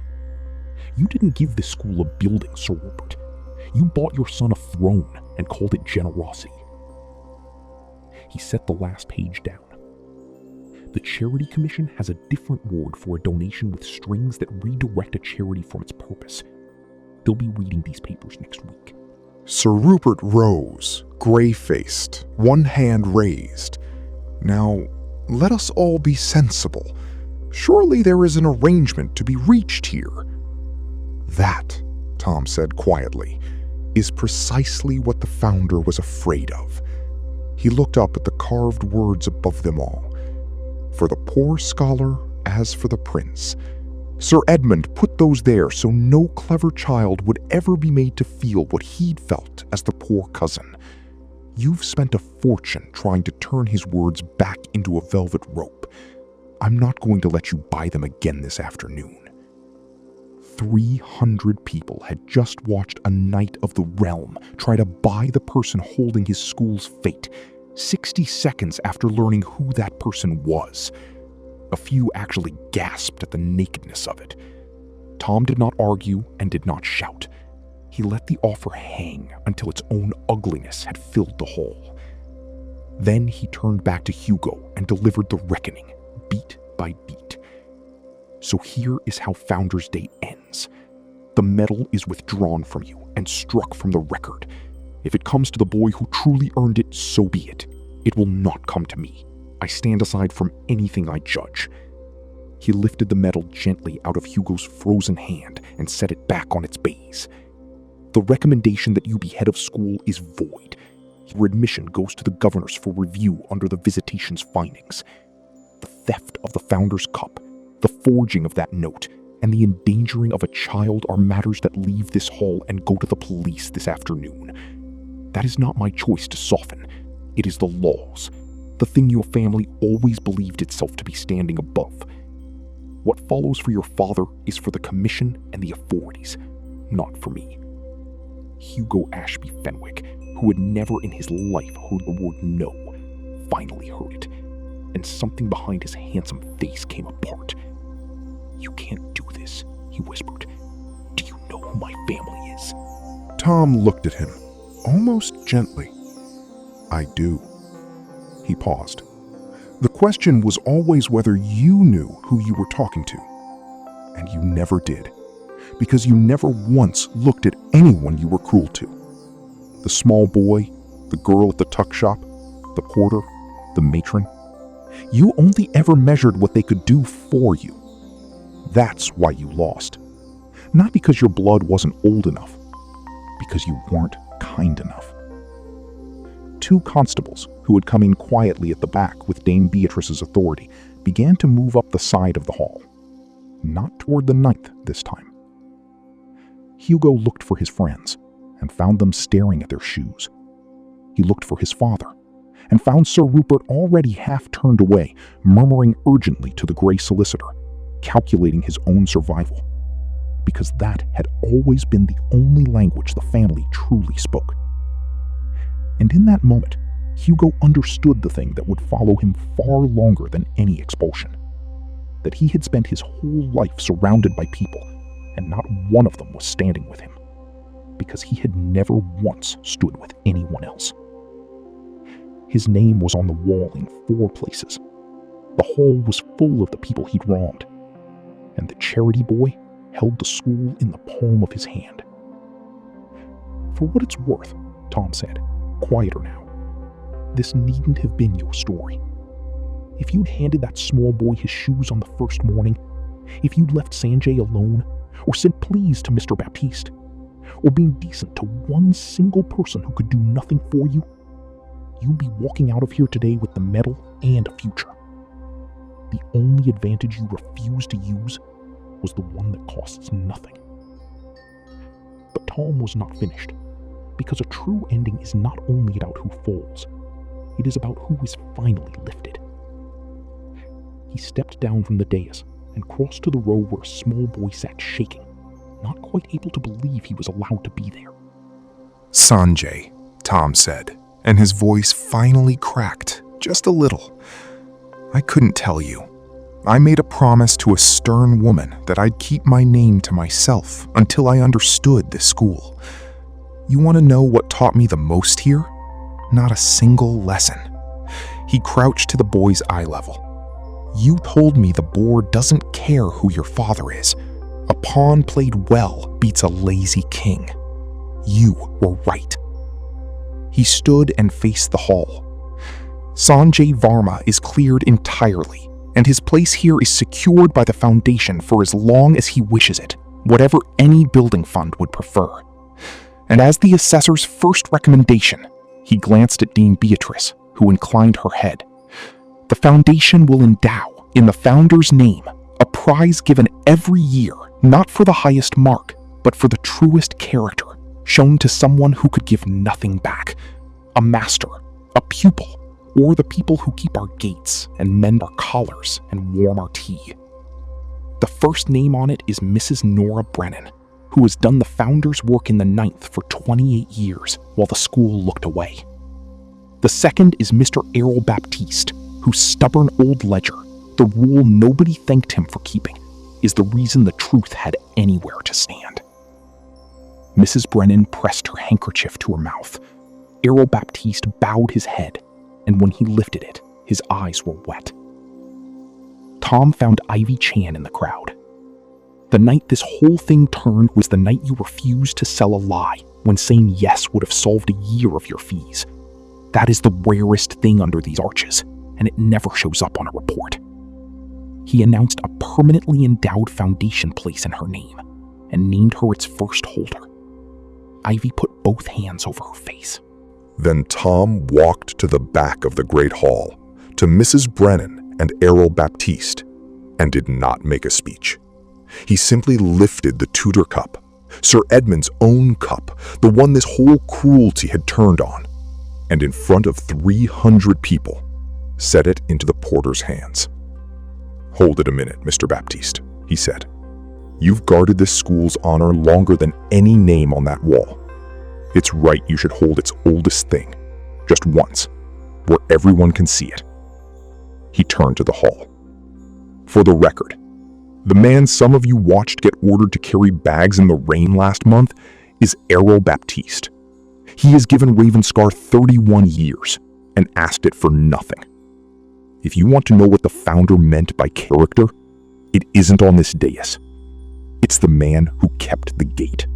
You didn't give this school a building, Sir Rupert. You bought your son a throne and called it generosity. He set the last page down. The Charity Commission has a different word for a donation with strings that redirect a charity from its purpose. They'll be reading these papers next week. Sir Rupert rose, gray-faced, one hand raised. Now, let us all be sensible. Surely there is an arrangement to be reached here. That, Tom said quietly, is precisely what the founder was afraid of. He looked up at the carved words above them all. For the poor scholar, as for the prince. Sir Edmund put those there so no clever child would ever be made to feel what he'd felt as the poor cousin. You've spent a fortune trying to turn his words back into a velvet rope. I'm not going to let you buy them again this afternoon. 300 people had just watched a knight of the realm try to buy the person holding his school's fate, 60 seconds after learning who that person was. A few actually gasped at the nakedness of it. Tom did not argue and did not shout. He let the offer hang until its own ugliness had filled the hall. Then he turned back to Hugo and delivered the reckoning, beat by beat. So here is how Founders Day ends. The medal is withdrawn from you and struck from the record. If it comes to the boy who truly earned it, so be it. It will not come to me. I stand aside from anything I judge. He lifted the medal gently out of Hugo's frozen hand and set it back on its base. The recommendation that you be head of school is void. Your admission goes to the governors for review under the visitation's findings. The theft of the Founder's Cup, the forging of that note, and the endangering of a child are matters that leave this hall and go to the police this afternoon. That is not my choice to soften. It is the law's, the thing your family always believed itself to be standing above. What follows for your father is for the commission and the authorities, not for me. Hugo Ashby Fenwick, who had never in his life heard the word no, finally heard it, and something behind his handsome face came apart. You can't do this, he whispered. Do you know who my family is? Tom looked at him, almost gently. I do. He paused. The question was always whether you knew who you were talking to. And you never did, because you never once looked at anyone you were cruel to. The small boy, the girl at the tuck shop, the porter, the matron. You only ever measured what they could do for you. That's why you lost. Not because your blood wasn't old enough, because you weren't kind enough. 2 constables, who had come in quietly at the back with Dame Beatrice's authority, began to move up the side of the hall. Not toward the ninth this time. Hugo looked for his friends and found them staring at their shoes. He looked for his father and found Sir Rupert already half turned away, murmuring urgently to the grey solicitor, calculating his own survival, because that had always been the only language the family truly spoke. And in that moment, Hugo understood the thing that would follow him far longer than any expulsion. That he had spent his whole life surrounded by people, and not one of them was standing with him, because he had never once stood with anyone else. His name was on the wall in 4 places. The hall was full of the people he'd wronged, and the charity boy held the school in the palm of his hand. For what it's worth, Tom said, quieter now, this needn't have been your story. If you'd handed that small boy his shoes on the first morning, if you'd left Sanjay alone, or said please to Mr. Baptiste, or being decent to one single person who could do nothing for you, you'd be walking out of here today with the medal and a future. The only advantage you refused to use was the one that costs nothing. But Tom was not finished, because a true ending is not only about who falls, it is about who is finally lifted. He stepped down from the dais and crossed to the row where a small boy sat shaking, not quite able to believe he was allowed to be there. "Sanjay," Tom said, and his voice finally cracked, just a little. "I couldn't tell you. I made a promise to a stern woman that I'd keep my name to myself until I understood this school. You want to know what taught me the most here? Not a single lesson." He crouched to the boy's eye level. "You told me the board doesn't care who your father is. A pawn played well beats a lazy king. You were right." He stood and faced the hall. "Sanjay Varma is cleared entirely, and his place here is secured by the Foundation for as long as he wishes it, whatever any building fund would prefer. And as the Assessor's first recommendation," he glanced at Dame Beatrice, who inclined her head, "the Foundation will endow, in the Founder's name, a prize given every year, not for the highest mark, but for the truest character, shown to someone who could give nothing back. A master, a pupil, or the people who keep our gates and mend our collars and warm our tea. The first name on it is Mrs. Nora Brennan, who has done the Founder's work in the 9th for 28 years while the school looked away. The second is Mr. Errol Baptiste, whose stubborn old ledger, the rule nobody thanked him for keeping, is the reason the truth had anywhere to stand." Mrs. Brennan pressed her handkerchief to her mouth. Errol Baptiste bowed his head, and when he lifted it, his eyes were wet. Tom found Ivy Chan in the crowd. "The night this whole thing turned was the night you refused to sell a lie when saying yes would have solved a year of your fees. That is the rarest thing under these arches, and it never shows up on a report." He announced a permanently endowed Foundation place in her name, and named her its first holder. Ivy put both hands over her face. Then Tom walked to the back of the Great Hall, to Mrs. Brennan and Errol Baptiste, and did not make a speech. He simply lifted the Tudor cup, Sir Edmund's own cup, the one this whole cruelty had turned on, and in front of 300 people, set it into the porter's hands. "Hold it a minute, Mr. Baptiste," he said. "You've guarded this school's honor longer than any name on that wall. It's right you should hold its oldest thing, just once, where everyone can see it." He turned to the hall. "For the record, the man some of you watched get ordered to carry bags in the rain last month is Errol Baptiste. He has given Ravenscar 31 years and asked it for nothing. If you want to know what the Founder meant by character, it isn't on this dais. It's the man who kept the gate."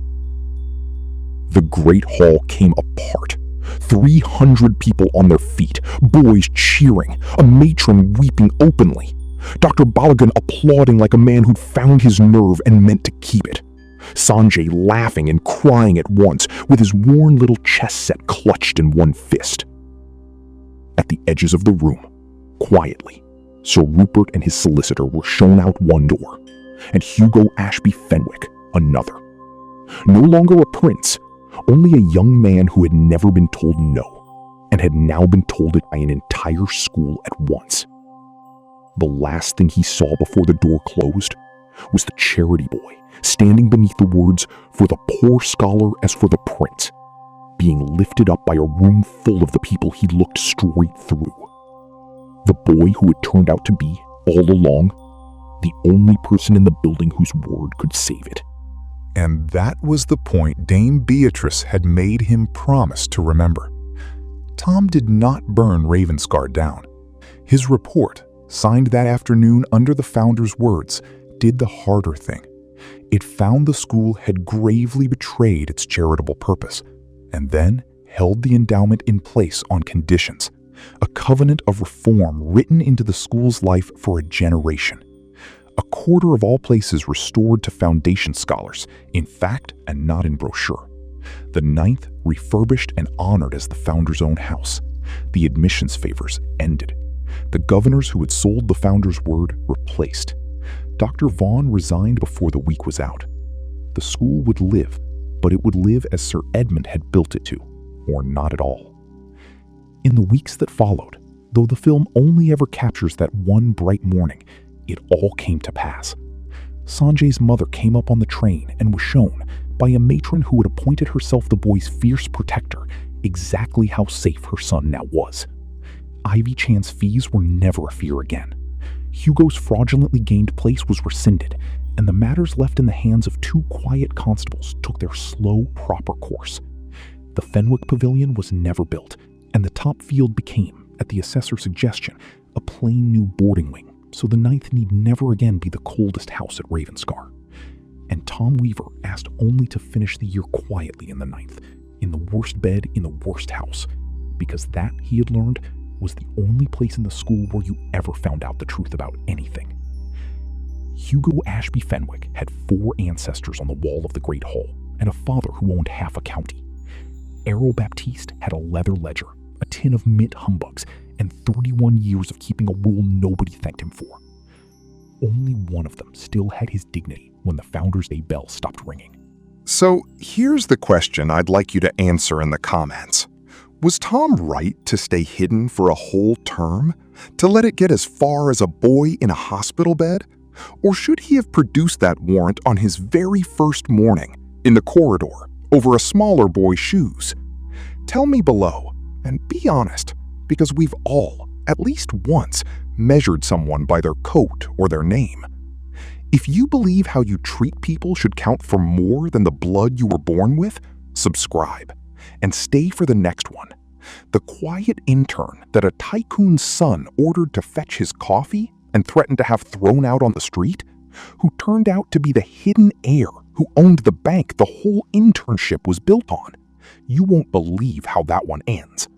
The Great Hall came apart. 300 people on their feet, boys cheering, a matron weeping openly, Dr. Balagan applauding like a man who'd found his nerve and meant to keep it, Sanjay laughing and crying at once, with his worn little chess set clutched in one fist. At the edges of the room, quietly, Sir Rupert and his solicitor were shown out one door, and Hugo Ashby Fenwick another. No longer a prince, only a young man who had never been told no, and had now been told it by an entire school at once. The last thing he saw before the door closed was the charity boy standing beneath the words, "For the poor scholar as for the prince," being lifted up by a room full of the people he'd looked straight through. The boy who had turned out to be, all along, the only person in the building whose word could save it. And that was the point Dame Beatrice had made him promise to remember. Tom did not burn Ravenscar down. His report, signed that afternoon under the Founder's words, did the harder thing. It found the school had gravely betrayed its charitable purpose, and then held the endowment in place on conditions a covenant of reform written into the school's life for a generation. A quarter of all places restored to foundation scholars, in fact and not in brochure. The 9th refurbished and honored as the founder's own house. The admissions favors ended. The governors who had sold the founder's word replaced. Dr. Vaughan resigned before the week was out. The school would live, but it would live as Sir Edmund had built it to, or not at all. In the weeks that followed, though the film only ever captures that one bright morning, it all came to pass. Sanjay's mother came up on the train and was shown, by a matron who had appointed herself the boy's fierce protector, exactly how safe her son now was. Ivy Chan's fees were never a fear again. Hugo's fraudulently gained place was rescinded, and the matters left in the hands of 2 quiet constables took their slow, proper course. The Fenwick Pavilion was never built, and the top field became, at the Assessor's suggestion, a plain new boarding wing, so the 9th need never again be the coldest house at Ravenscar. And Tom Weaver asked only to finish the year quietly in the 9th, in the worst bed in the worst house, because that, he had learned, was the only place in the school where you ever found out the truth about anything. Hugo Ashby Fenwick had 4 ancestors on the wall of the Great Hall, and a father who owned half a county. Errol Baptiste had a leather ledger, a tin of mint humbugs, and 31 years of keeping a rule nobody thanked him for. Only one of them still had his dignity when the Founders' Day bell stopped ringing. So here's the question I'd like you to answer in the comments. Was Tom right to stay hidden for a whole term? To let it get as far as a boy in a hospital bed? Or should he have produced that warrant on his very first morning, in the corridor, over a smaller boy's shoes? Tell me below, and be honest, because we've all, at least once, measured someone by their coat or their name. If you believe how you treat people should count for more than the blood you were born with, subscribe, and stay for the next one. The quiet intern that a tycoon's son ordered to fetch his coffee and threatened to have thrown out on the street, who turned out to be the hidden heir who owned the bank the whole internship was built on. You won't believe how that one ends.